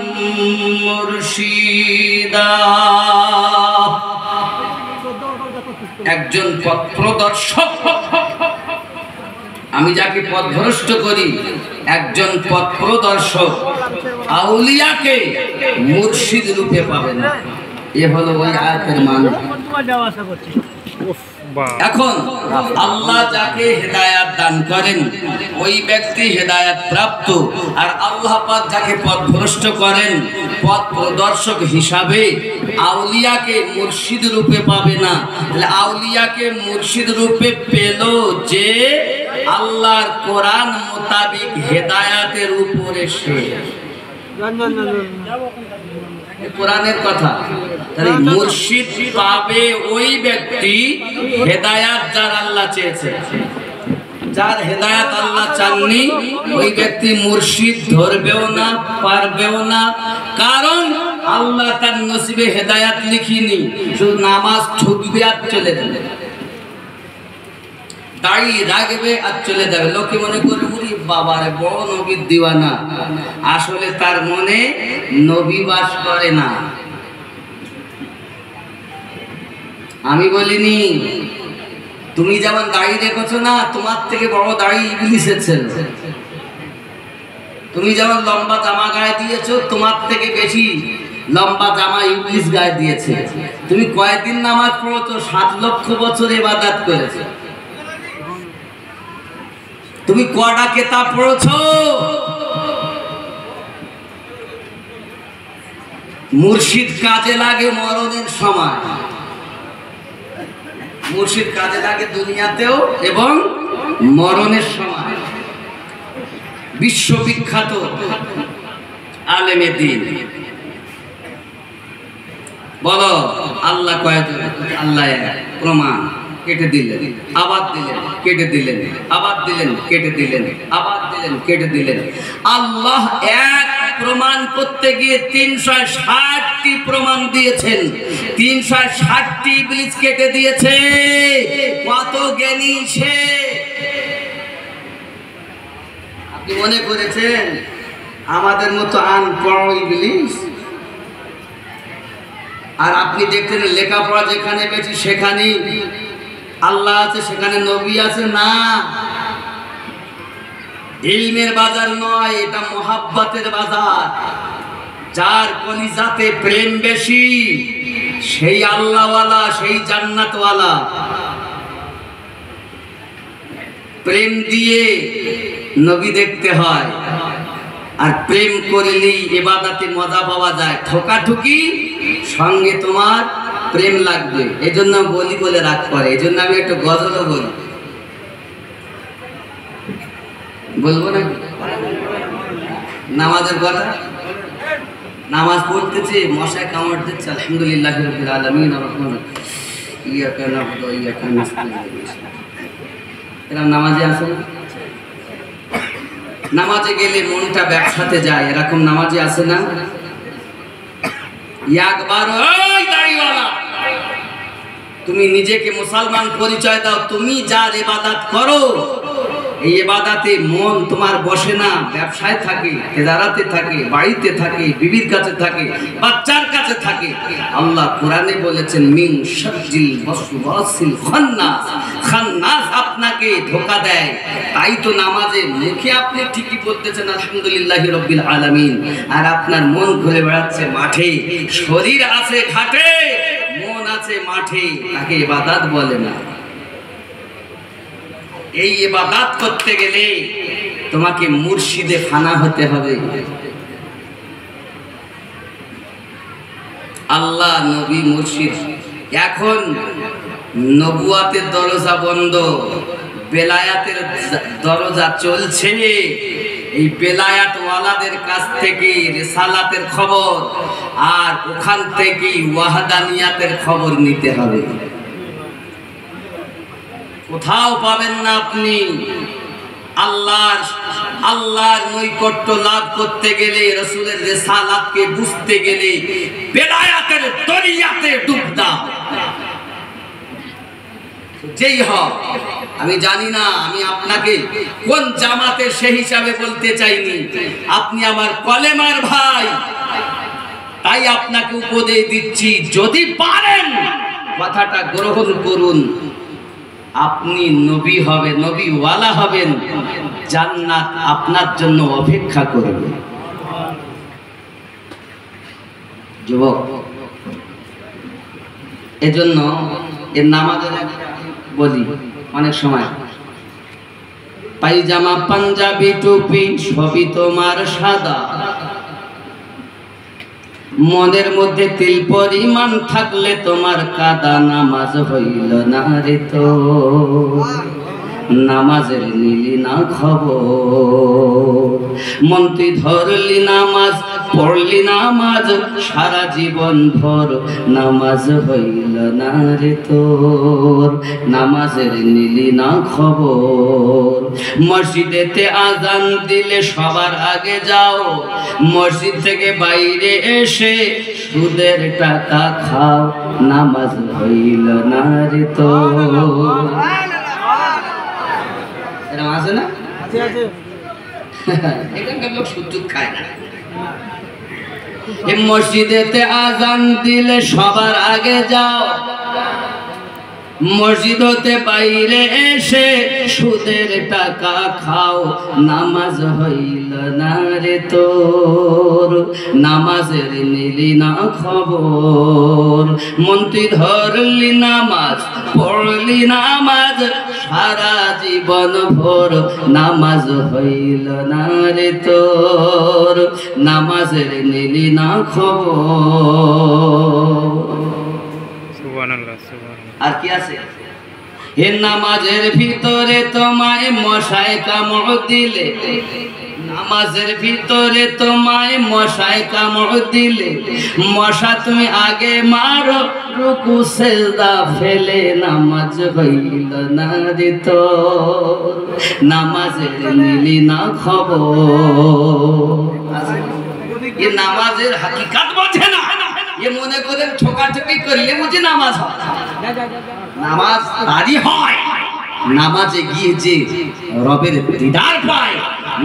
A: মুরশিদা। একজন পথ প্রদর্শক, আমি যাকে পথভ্রষ্ট করি, একজন পথ প্রদর্শক আউলিয়াকে মুর্শিদ রূপে পাবে না। এ হলো ওই আয়াতের মানে। এখন আল্লাহ যাকে হেদায়াত দান করেন ওই ব্যক্তি হেদায়াত প্রাপ্ত, আর আল্লাহ পাক যাকে পথভ্রষ্ট করেন পথ প্রদর্শক হিসাবে আউলিয়াকে মুর্শিদ রূপে পাবে না। তাহলে আউলিয়াকে মুর্শিদ রূপে পেল যে আল্লাহর কোরআন মোতাবিক হেদায়াতের উপরে সে। কোরআনের কথা। তাহলে মুর্শিদ পাবে ওই ব্যক্তি হেদায়াত যার আল্লাহ চেয়েছে। যার হেদায়াত আল্লাহ চাননি ওই ব্যক্তি মুর্শিদ ধরবেও না, পারবেও না। কারণ আল্লাহ তার নসিবে হেদায়াত লিখিনি, শুধু নামাজ ঠুকবে আর চলে যাবে, দাড়ি রাখবে আর চলে যাবে। লোকে মনে করে বুড়ি বাবারে বড় নবীর দিওয়ানা, আসলে তার মনে নবী বাস করে না। আমি বলিনি, তুমি যেমন দাড়ি রেখেছো না, তোমার থেকে বড় দাড়ি ইবলিসের ছিল। তুমি যেমন লম্বা জামা গায়ে দিয়েছো, তোমার থেকে বেশি লম্বা জামা ইবলিস গায়ে দিয়েছে। তুমি কয়েকদিন নামাজ পড়েছো, 7 লক্ষ বছর ইবাদত করেছো। তুমি কয়টা কিতাব পড়েছো? মুর্শিদ কাজে লাগে মরণের সময়, মুর্শিদ কাজে লাগে দুনিয়াতেও এবং মরণের সময়। বিশ্ববিখ্যাত আলেমে দ্বীন। বলো আল্লাহ কয়জন? আল্লাহ এক। প্রমাণ? কেটে দিলেন, আবার দিলেন, কেটে দিলেন, আবার দিলেন, কেটে দিলেন, আবার দিলেন, কেটে দিলেন। আল্লাহ এক প্রমাণ করতে গিয়ে 360টি প্রমাণ দিয়েছেন। 360টি ইবলিস কেটে দিয়েছে। কত জ্ঞানী সে! আপনি মনে করেছেন আমাদের মতো আনপড় ইবলিস? আর আপনি দেখতেন লেখাপড়া যেখানে বেশি সেখানেই আল্লাহ আছে, সেখানে নবী আছে? না, ইলমের বাজার নয়, এটা মোহাব্বতের বাজার। যার কলিজাতে প্রেম বেশি সেই আল্লাহওয়ালা, সেই জান্নাতওয়ালা। প্রেম দিয়ে নবী দেখতে হয়, আর প্রেম করলেই ইবাদতে মজা পাওয়া যায়। ঠোকাঠুকি সঙ্গে তোমার প্রেম লাগবে। এজন্য বলি বলে রাগ করে। এজন্য আমি একটু গজলও বলি, বলবো না? নামাজের কথা, নামাজ পড়তেছে, মশায় কামড় দিচ্ছে। আলহামদুলিল্লাহ রাব্বিল আলামিন আর-রাহমান ইয়াকা না'বুদু ওয়া ইয়াকা নাস্তাঈন। এরা নামাজে আছে না? নামাজে গেলে মনটা ব্যবসাতে যায়, এরকম নামাজে আছে না? একবার ওই দাড়িওয়ালা, তুমি নিজেকে মুসলমান পরিচয় দাও। তুমি যার ইবাদত করো, এই ইবাদতে মন তোমার বসে না, ব্যবসায় থাকে, তেজারাতে থাকে, বাড়িতে থাকে, বিবির কাছে থাকে, বাচ্চার কাছে থাকে। আল্লাহ কোরআনে বলেছেন মিন শাররিল ওয়াসওয়াসিল খান্নাস। খান্নাস আপনাকে ধোঁকা দেয়। তাই তো নামাজে মুখে আপনি ঠিকই বলতেছেন আলহামদুলিল্লাহি রাব্বিল আলামিন, আর আপনার মন ঘুরে বেড়াচ্ছে মাঠে। শরীর আছে ঘাটে, মন আছে মাঠে, তাকে ইবাদত বলে না। এই ইবাদত করতে গেলে তোমাকে মুর্শিদে ফানা হতে হবে। আল্লাহ, নবী, মুর্শিদ। এখন নবুয়াতের দরজা বন্ধ, বেলায়াতের দরজা চলছে। এই বেলায়াত ওয়ালাদের কাছ থেকে রিসালাতের খবর, আর ওখান থেকে ওয়াহদানিয়াতের খবর নিতে হবে। কোথাও পাবেন না আপনি। আল্লাহর নৈকট্য লাভ করতে গেলে, রাসূলের রিসালাতকে বুঝতে গেলে বেলায়াতের দরিয়াতে ডুব দাও। যেই হোক, আমি জানি না আমি আপনাকে কোন জামাতে সে হিসাবে বলতে চাইনি। আপনি আমার কলেমার ভাই, তাই আপনাকে উপদেশ দিচ্ছি, যদি পারেন কথাটা গ্রহণ করুন। আপনি নবী হবেন, নবীওয়ালা হবেন, জান্নাত আপনার জন্য অপেক্ষা করবে। যুবক, এজন্য এর নামাজের বলি অনেক সময়, পায়জামা পাঞ্জাবি টুপি সবই তোমার সাদা, মনের মধ্যে তিল পরিমাণ থাকলে তোমার কাদা, নামাজ হইল না রে তো, নামাজের নিলি না খবর। মন তুই ধরলি নামাজ, পড়লি নামাজ, সারা জীবন ভর নামাজ হইল না রে তোর, নামাজের নিলি না খবর। মসজিদেতে আজান দিলে সবার আগে যাও, মসজিদ থেকে বাইরে এসে সুদের টাকা খাও, নামাজ হইল না রে তোর। এরকম আছে না? এখানকার লোক সুদ খায় না। মসজিদেতে আজান দিলে সবার আগে যাও, মসজিদ হতে বাইরে এসে সুদের টাকা খাও, নামাজ হইল না রে তোর, নামাজের নিলি না খবর। মন্ত্রী ধরলি নামাজ, পড়লি নামাজ সারা জীবন ভোর, নামাজ হইল না রে তোর, নামাজের নিলি না খবর।
C: সুবহানাল্লাহ সুবহানাল্লাহ।
A: আর কি আছে? হে নামাজের ভিতরে তোমায় মশায় কামড় দিলে, নামাজের ভিতরে তোমায় মশায় কামড় দিলে, মশা তুমি আগে মারো, রুকু সেজদা ফেলে, নামাজ হইল না রে তোর, নামাজের নিলি না খবর। এ নামাজের হাকিকাত বোঝে না, এ মনে করেন ঠোকাঠুকি করলে বুঝি নামাজ হয়। নামাজ তারই হয় নামাজে গিয়ে যে রবের দিদার পায়,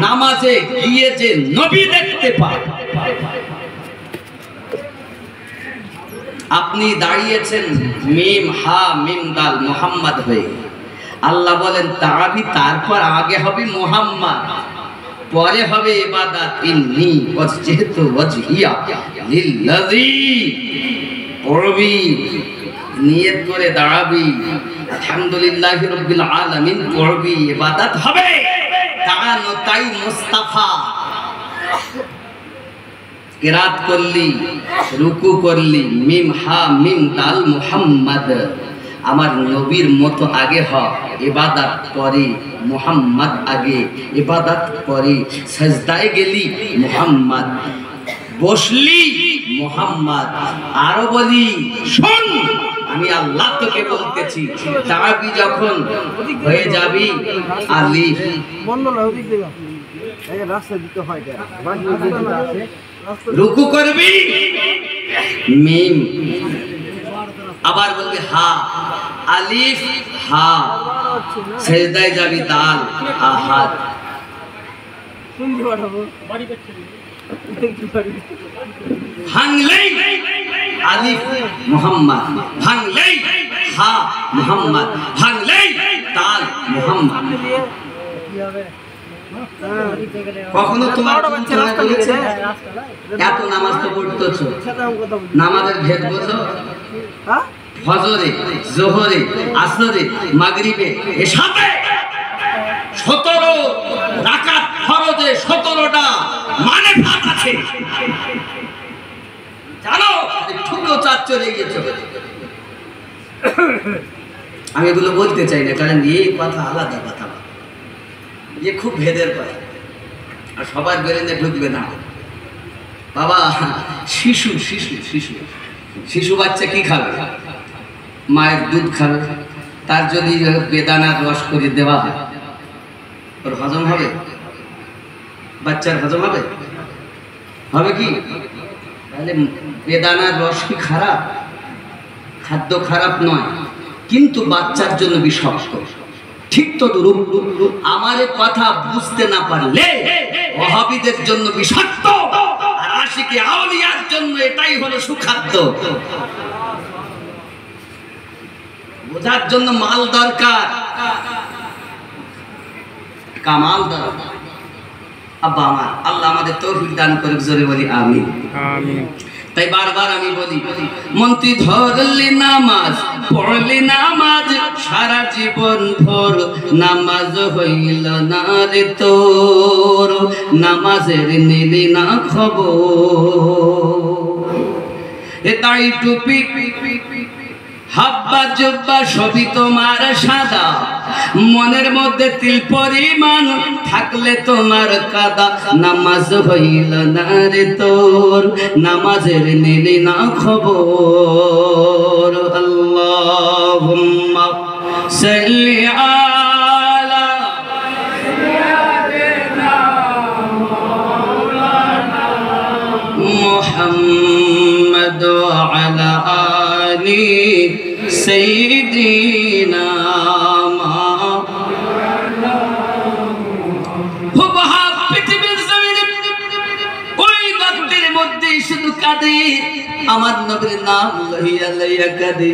A: নামাজে গিয়ে যে নবী দেখতে পায়। আপনি দাঁড়িয়েছেন মিম হা মিম দাল মুহাম্মদ হয়ে, আল্লাহ বলেন তাআবি, তারপর আগে হবে মুহাম্মদ, পরে হবে ইবাদত। ইন্নী ওয়াজহাতু ওয়াজহিয়া লিল্লাযী, পড়বি নিয়ত করে দাঁড়াবি, আলহামদুলিল্লাহি রাব্বিল আলামিন পড়বি, ইবাদত হবে। তাআনু তাই মুস্তাফা কিরাত করলি, রুকু করলি, মিম হা মিম দাল মুহাম্মদ, আমার নবীর মতো আগে হ, ইবাদত পরে, মুহাম্মদ আগে, ইবাদত পরে। সাজদায় গেলি মুহাম্মদ, বসলি মুহাম্মদ। আরো বলি শোন, আমি আল্লাহ তোকে বলতেছি, তাআবি যখন হয়ে যাবি, আলিফ রুকু করবি, মিম, আবার বলবি হা, আলিফ হা, সেজদায় যাবি দাল, আহাদ। ভাঙলেই আলিফ মুহাম্মদ, ভাঙলেই হা মুহাম্মদ, ভাঙলেই দাল মুহাম্মদ। কখনো তোমার এত নামাজ তো পড়তেছ, নামাজের ভেদ বোঝো? ফজরে, জোহরে, আসরে, মাগরিবে, এশাতে 17 রাকাত ফরজে 17টা মানে ভাত আছে, জানো? ঠুকরো চার চলে গেছে। আমি এগুলো বলতে চাই না, কারণ এই কথা আলাদা কথা, এ খুব ভেদের কথা, আর সবার বেরেন্দ্রে ঢুকবে না। বাবা, শিশু শিশু শিশু শিশু বাচ্চা কি খাবে? মায়ের দুধ খাবে। তার যদি বেদানার রস করে দেওয়া হয়, ওর হজম হবে? বাচ্চার হজম হবে? হবে কি? তাহলে বেদানার রস কি খারাপ? খাদ্য খারাপ নয়, কিন্তু বাচ্চার জন্য বিষাক্ত। ঠিক তো রূপ আমার কথা বুঝতে না পারলে ওয়াহাবীদের জন্য বিষাক্ত, আর আশিকে আউলিয়ার জন্য এটাই হলো সুখাদ্য। বোঝার জন্য মাল দরকার, কামাল দরকার। আব্বা আমার, আল্লাহ আমাদের তৌফিক দান করুক, জোরে বলি আমিন।
C: আমিন।
A: তাই বারবার আমি বলি, মন্ত্রী ধরলি নামাজ, পড়লি নামাজ সারা জীবন ভোর, নামাজ হইল না রে তোর, নামাজের নিলি না খবর। এ তাই টুপি হাব্বা জুব্বা সবই তোমার সাদা, মনের মধ্যে তিল পরিমাণ থাকলে তোমার কাদা, নামাজ হইল না রে তোর, নামাজের নিলি না খবর। আল্লাহুম্মা সাল্লি আলা মুহাম্মদ ওয়া আলা আলি সাইয়্যিদিনা পৃথিবীর জমিনে ওই ব্যক্তির মধ্যে শুধু কাঁদে আমার নবীর নাম লইয়া লইয়া কাঁদে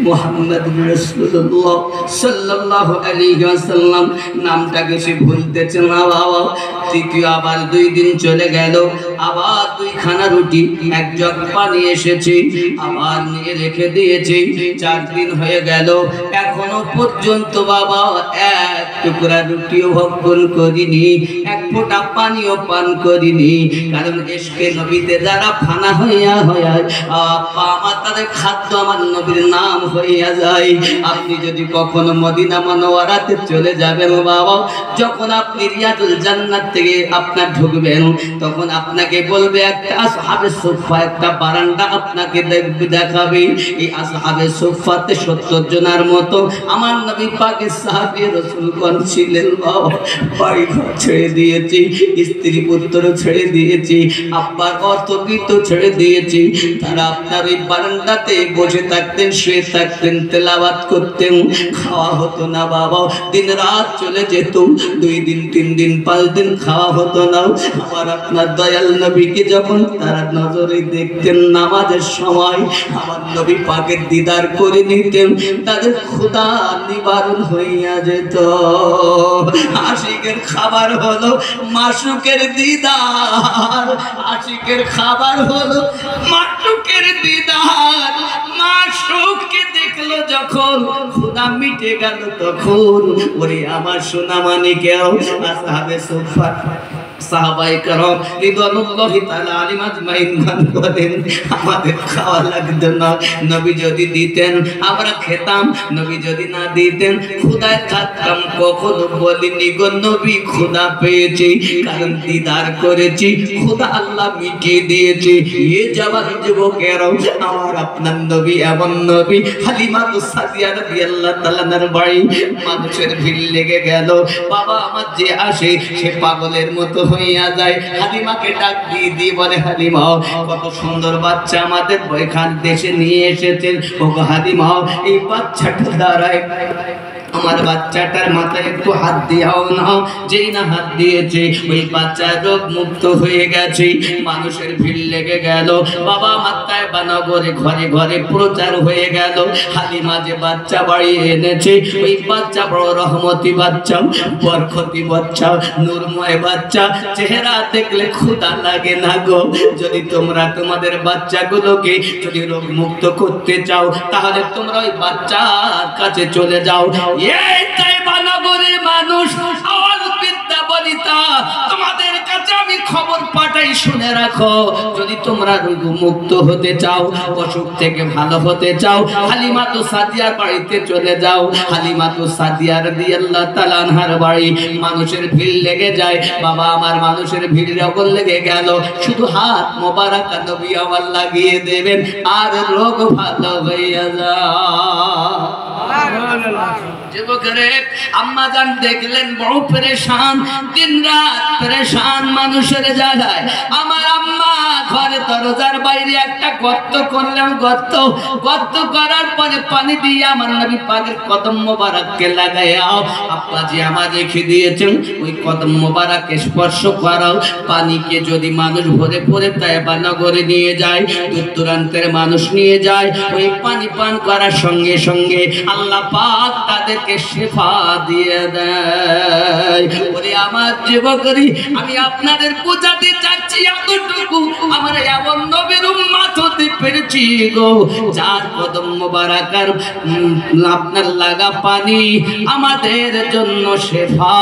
A: মুহাম্মদ রাসূলুল্লাহ সাল্লাল্লাহু আলাইহি ওয়াসাল্লাম নামটাকে সে ভুলতেছে না বাবা। তৃতীয় আবার 2 দিন চলে গেল, আবার 2 খানা রুটি 1 জগ পানি এসেছে, আবার নিয়ে রেখে দিয়েছে। 4 দিন হয়ে গেল, এখনো পর্যন্ত বাবা 1 টুকরা রুটিও ভক্ষণ করিনি, 1 ফোঁটা পানিও পান করিনি। কারণ ইশকে নবীতে যারা ফানা হইয়া হইয়া আমার তাদের খাদ্য আমার নবীর নাম হইয়া যায়। আপনি যদি কখনো মদিনা মুনাওয়ারাতে চলে যাবেন বাবা, যখন আপনি রিয়াদুল জান্নাত থেকে আপনার ঢুকবেন, তখন আপনাকে বলবে একটা আসহাবে সুফফা, একটা বারান্দা আপনাকে দেখাবে। এই আসহাবে সুফফাতে 70 জনের মতো আমার নবী পাকের সাহাবী রাসূলগণ ছিলেন বাবা। বাড়ি ঘর ছেড়ে দিয়েছি, স্ত্রী পুত্র ছেড়ে দিয়েছি, আব্বার অর্থবিত্ত ছেড়ে দিয়েছি। তারা আপনার ওই বারান্দাতে বসে থাকতেন, শুয়ে থাকতেন, তেলাওয়াত করতেন। খাওয়া হতো না বাবা, দিন রাত চলে যেত। 2 দিন 3 দিন 5 দিন খাওয়া হতো না। আমার আপনার দয়াল নবীকে যখন তারা নজরে দেখতেন নামাজের সময়, আমার নবী পাকের দিদার করে নিতেন, তাদের ক্ষুধা নিবারণ হইয়া যেত। আশিকের খাবার হলো মাশুকের দিদার, আশিকের খাবার হলো মাশুকের দিদার। মাশুককে দেখলো যখন ক্ষুধা মিটে গেল, তখন ওরে আমার সোনা মানিকেও আসহাবে সুফফা সাহাবায়ে কেরাম রিদওয়ানুল্লাহি তাআলা আলাইহিম আজমাইন গান করেন, আমাদের খাওয়া লাগতো না। নবী যদি দিতেন আমরা খেতাম, নবী যদি না দিতেন ক্ষুধায় থাকতাম। কখনো বলিনি গো নবী ক্ষুধা পেয়েছি, কারণ দিদার করেছি, ক্ষুধা আল্লাহ মিটিয়ে দিয়েছে। এ জওয়ান যুবকেরাও, আমার আপনার নবী এমন নবী। হালিমা সাদিয়া রাদিয়াল্লাহু তাআলার বাড়ি, মানুষের ভিড় লেগে গেল। বাবা আমার যে আসে সে পাগলের মতো হইয়া যায়। হালিমাকে ডাক দিয়ে বলে, হালিমা কত সুন্দর বাচ্চা আমাদের এখান দেশে নিয়ে এসেছেন। ও হালিমা এই বাচ্চাটা দাঁড়ায়, আমার বাচ্চাটার মাথায় একটু হাত দিয়াও না। যেই না হাত দিয়েছে ওই বাচ্চা রোগ মুক্ত হয়ে গেছে। মানুষের ভিড় লেগে গেল। বাবা মাত্তায় বানগরে ঘরে ঘরে প্রচার হয়ে গেল। হালিমা যে বাচ্চা বাড়ি এনেছে, ওই বাচ্চা বড় রহমতি বাচ্চা, বরকতি বাচ্চা, নূরময় বাচ্চা। চেহারা দেখলে ক্ষুধা লাগে না গো। যদি তোমরা তোমাদের বাচ্চাগুলোকে যদি রোগ মুক্ত করতে চাও, তাহলে তোমরা ওই বাচ্চার কাছে চলে যাও। এই তাই বানগরের মানুষ, আওয়াজ বিদ্যা বনিতা, তোমাদের কাছে আমি খবর পাঠাই, শুনে রাখো। যদি তোমরা রোগ মুক্ত হতে চাও, অসুখ থেকে ভালো হতে চাও, হালিমা সাদিয়ার বাড়িতে চলে যাও। হালিমা সাদিয়া রাদিয়াল্লাহু তাআলা আনহার বাড়ি, মানুষের ভিড় লেগে যায়। বাবা আমার মানুষের ভিড় যখন লেগে গেল, শুধু হাত মোবারক নবী আমার লাগিয়ে দেবেন, আর রোগ ভালো হইয়া যায়। যুবকরে আম্মা জান দেখলেন বড় পেরেশান, দিন রাত পেরেশান মানুষের জ্বালায়। আমার আম্মা ঘরে দরজার বাইরে একটা গর্ত করলেন। গর্ত করার পরে পানি দিয়ে আমার নবী পাকের কদম মোবারককে লাগাইয়া, আব্বাজি আমার রেখে দিয়েছেন, ওই কদম মোবারককে স্পর্শ করাও। পানিকে যদি মানুষ ভরে ভরে তায়েবা নগরে নিয়ে যায়, দূর দূরান্তের মানুষ নিয়ে যায়, ওই পানি পান করার সঙ্গে সঙ্গে আল্লাহ পাক তাদেরকে শিফা দিয়ে দেয়। ওরে আমার যুবকরি, আমি আপনাদের বোঝাতে চাচ্ছি এতটুকু, আমার এমন নবীর উম্মত হতে পেরেছি গো, যার কদম মোবারক আর আপনার লাগা পানি আমাদের জন্য শিফা।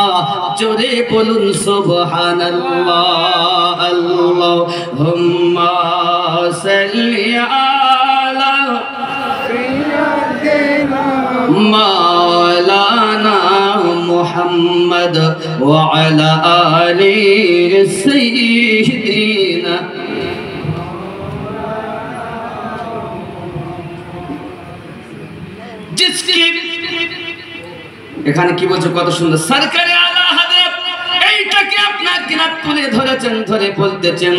A: জোরে বলুন সুবহানাল্লাহ। আল্লাহুম্মা সাল্লি আলা মাওলানা মুহাম্মদ ওয়া আলা আলি সাইয়্যিদিনা। এখানে কি বলছে, কত সুন্দর সরকারে আলা হাদিব, এইটাকে আপনার কিনা তুলে ধরেছেন, ধরে বলতেছেন,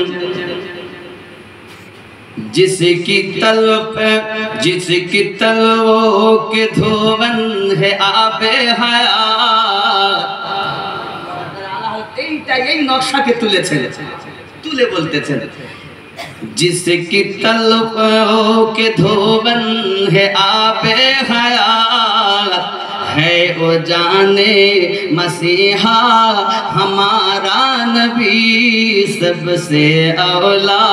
A: जिसकी तलवों के धोवन है आबे हयात। এই নকশাকে তুলে বলতেছেন, जिसकी तलवों के धोबन है आबे हयात है वो जाने मसीहा हमारा नबी सबसे औला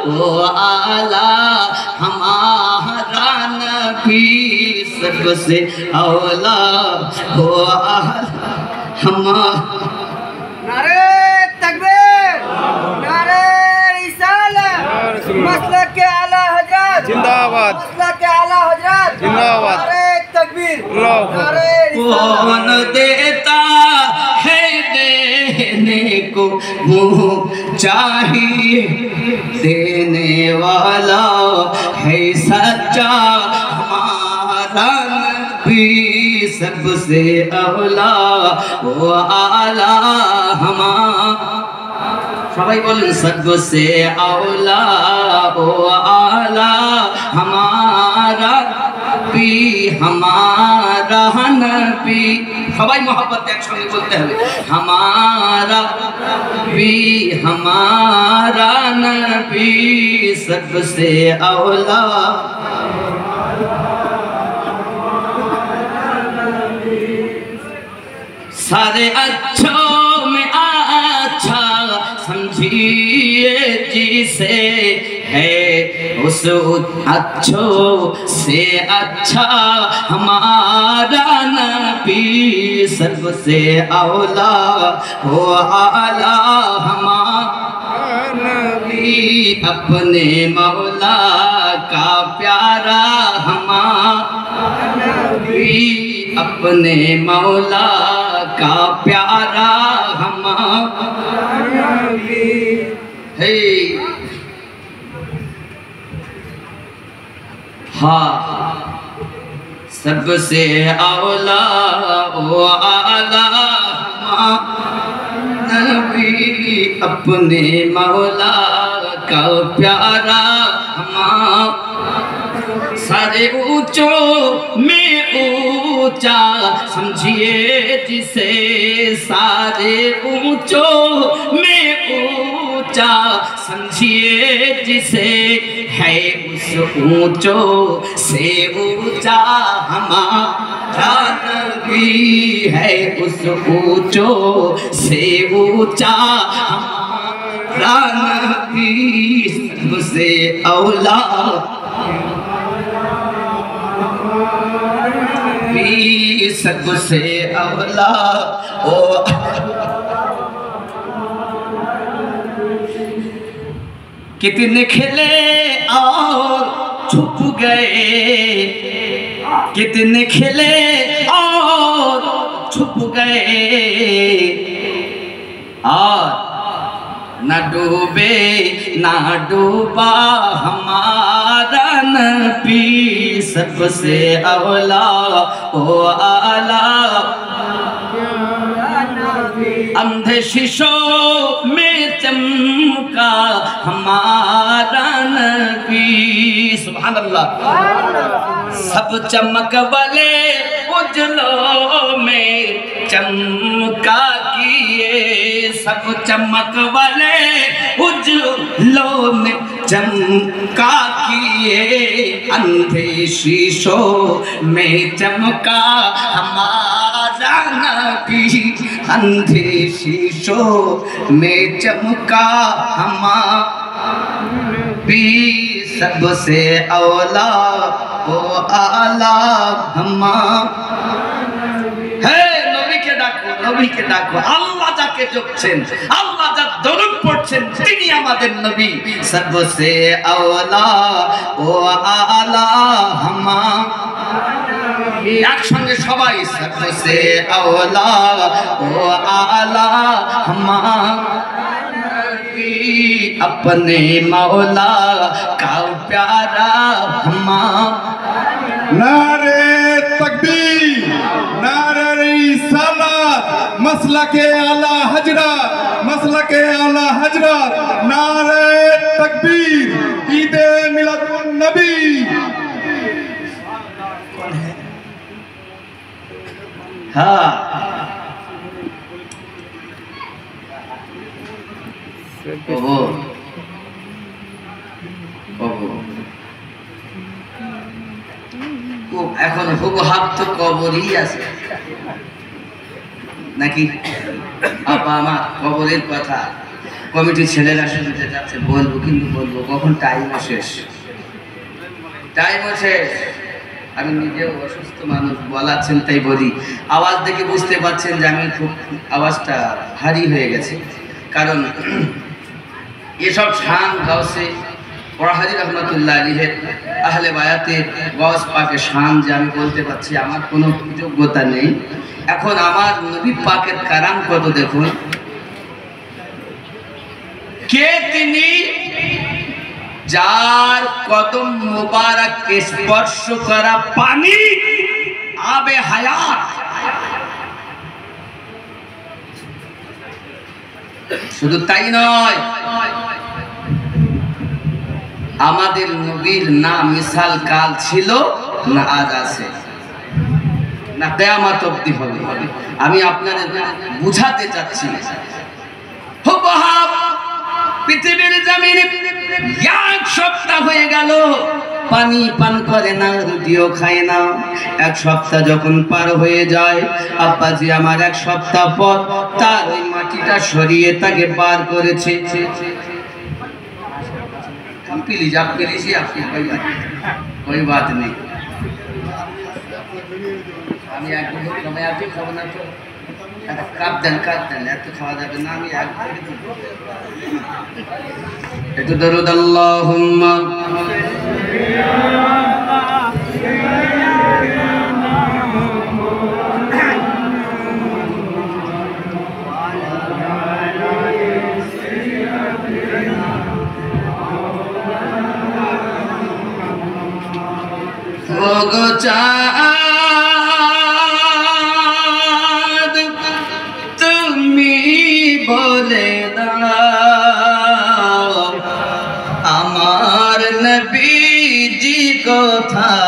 A: वो आला हमारा नबी सबसे औला वो आला हमारा।
D: नारे तकबीर, नारे रिसालत, मसलक के आला हजरत
C: जिंदाबाद,
D: मसलक के आला हजरत
C: जिंदाबाद,
D: नारे तकबीर,
C: अल्लाहु अकबर।
D: नारे
A: कौन देता है देने को मुँह चाहिए देने वाला है सच्चा हमारा नबी सबसे औला वो आला हमारा। सबाई बोलें सबसे औला वो आला हमारा नबी हमारा नबी। सबाई मोहब्बत एकसंगे बोलते हैं हमारा नबी हमारा नबी सबसे औला। सारे अच्छों में अच्छा समझिए जिसे है उस अच्छों से अच्छा हमारा नबी सबसे औला हो आला हमारा नबी अपने मौला का प्यारा हमारा नबी अपने मौला का प्यारा हमारा नबी है। हाँ सबसे औला वो आला नबी अपने मौला का प्यारा हमारा। सारे ऊंचों में ऊंचा समझिए जिसे सारे ऊंचों में ऊंचा समझिए जिसे है उस ऊंचों से ऊंचा हमारा नबी है उस ऊंचों से ऊंचा हमारा नबी सबसे औला सबसे औला ओ। कितने खिले और छुप गए कितने खिले और छुप गए और न डूबे ना डूबा हमारा नबी सबसे औला ओ आला। अंधे शीशों में चमका हमारा नबी सुभान अल्लाह। सब चमक वाले उजलों में चमका किए सब चमक वाले उजलों में चमका किए अंधे शीशों में चमका हमारा नबी अंधे शीशों में चमका हमारा नबी सबसे औला ओ आला हमारा है। নবীকে ডাকো আল্লাহ যাকে ডাকছেন আল্লাহ যার দরুদ পড়ছেন তিনি আমাদের নবী সবসে আওলা ও আলা হামা। একসঙ্গে সবাই সবসে আওলা ও আলা হামা अपने मौला का प्यारा हमा।
B: नारे तकबीर, नारे रिसालत, मसलके आला हजरत, मसलके आला हजरत, नारे तकबीर, ईदे मिलादुन नबी।
A: हाँ এখন হুবহাব তো কবরই আছে নাকি? আপা আমার কবরের কথা কমিটির ছেলেরা শুনতে যাচ্ছে, বলবো কিন্তু বলবো কখন টাইমও শেষ। আমি নিজেও অসুস্থ মানুষ, বলাচ্ছেন তাই বলি। আওয়াজ দেখে বুঝতে পারছেন যে আমি খুব আওয়াজটা ভারী হয়ে গেছে, কারণ এসব শান গাউসে ওয়াহাদি রহমতুল্লাহ আলাইহির আহলে বায়াতের গাউস পাকের শান যে আমি বলতে পারছি, আমার কোনো যোগ্যতা নেই। এখন আমার নবী পাকের কারাম কত দেখুন। কে তিনি যার কদম মুবারক স্পর্শ করা পানি আবে হায়াত। শুধু তাই নয়, আমাদের নবীর না মিসাল কাল ছিল, না আজ আছে, না কিয়ামত অবধি হবে। আমি আপনাদের বুঝাতে চাচ্ছি, হুবহাব পৃথিবীর জমিনে এক সপ্তাহ হয়ে গেল পানি পান করে না, রুটিও খায় না। এক সপ্তাহ যখন পার হয়ে যায়, আব্বাজি আমার এক সপ্তাহ পর তার ওই মাটিটা সরিয়ে তাকে পার করেছে। প্লিজ আপনি कोई बात नहीं, আমি একদম সময় আছি, খাবো না তো কাপ দেন এত খাওয়া যাবে না। আমি একটু দরুদ আল্লাহুম্মা ওগো চাঁদ তুমি বলে দাও আমার নবীজি কোথায়।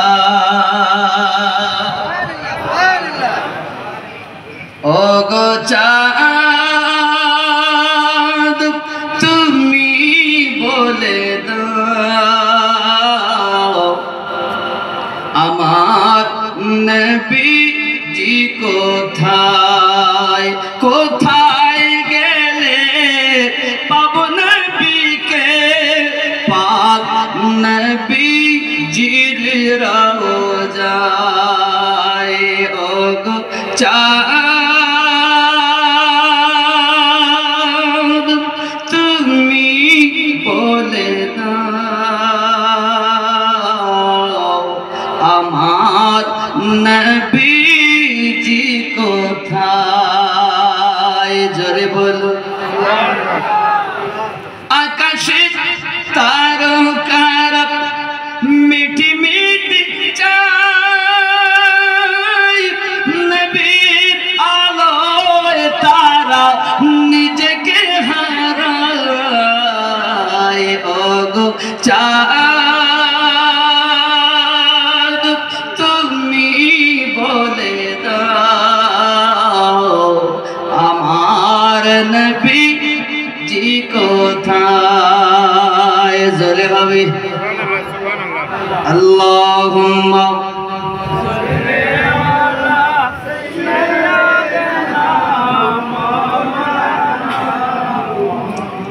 A: ওগো চাঁদ তুমি বলে দাও আমার নবীজি কোথায়। কোথায় গেলে পাবো নবীকে, পাক নবীজির রওজায়। ওগো চাঁদ তুমি বলে দাও আমার নবীজি কোথায়। জোরে বলো। আকাশে তারকারা মিটি মিটি চায়, নবীর আলোয় তারা নিজেকে হারায়। ওগো চাঁদ তুমি বলে দাও আমার নবীজি কোথায়। জোরে হবে আল্লাহুম্মা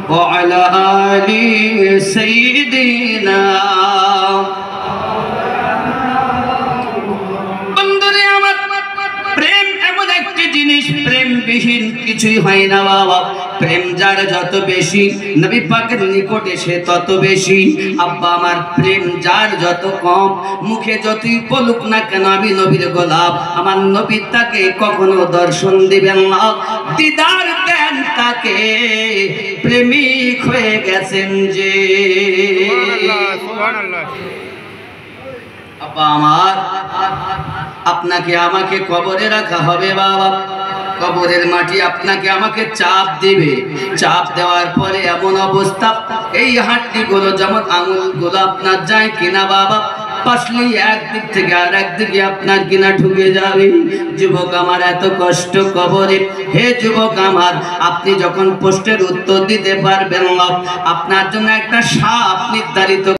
A: ওয়া আলা আলি সাইয়্যিদিনা। বন্ধুরে আমার, প্রেম এমন একটি জিনিস, প্রেমবিহীন কিছুই হয় না বাবা। প্রেম যার যত বেশি, নবী পাকের নিকটে সে তত বেশি। আব্বা আমার, প্রেম যার যত কম, মুখে যতই বলুক না কেন আমি নবীর গোলাপ, আমার নবী তাকে কখনো দর্শন দিবেন না, দিদার দেন তাকে। প্রেমিক হয়ে গেছেন যে। আব্বা আমার, আপনাকে আমাকে কবরে রাখা হবে বাবা। কবরের মাটি আপনাকে আমাকে চাপ দিবে। চাপ দেওয়ার পরে এমন অবস্থা, এই হাড্ডিগুলো যেমন আঙুলগুলো আপনার যায় কিনা বাবা, পাশলি একদিক থেকে আর একদিকে আপনার কিনা ঢুকে যাবে। যুবক আমার, এত কষ্ট কবরে। হে যুবক আমার, আপনি যখন প্রশ্নের উত্তর দিতে পারবেন না, আপনার জন্য একটা সাপ নির্ধারিত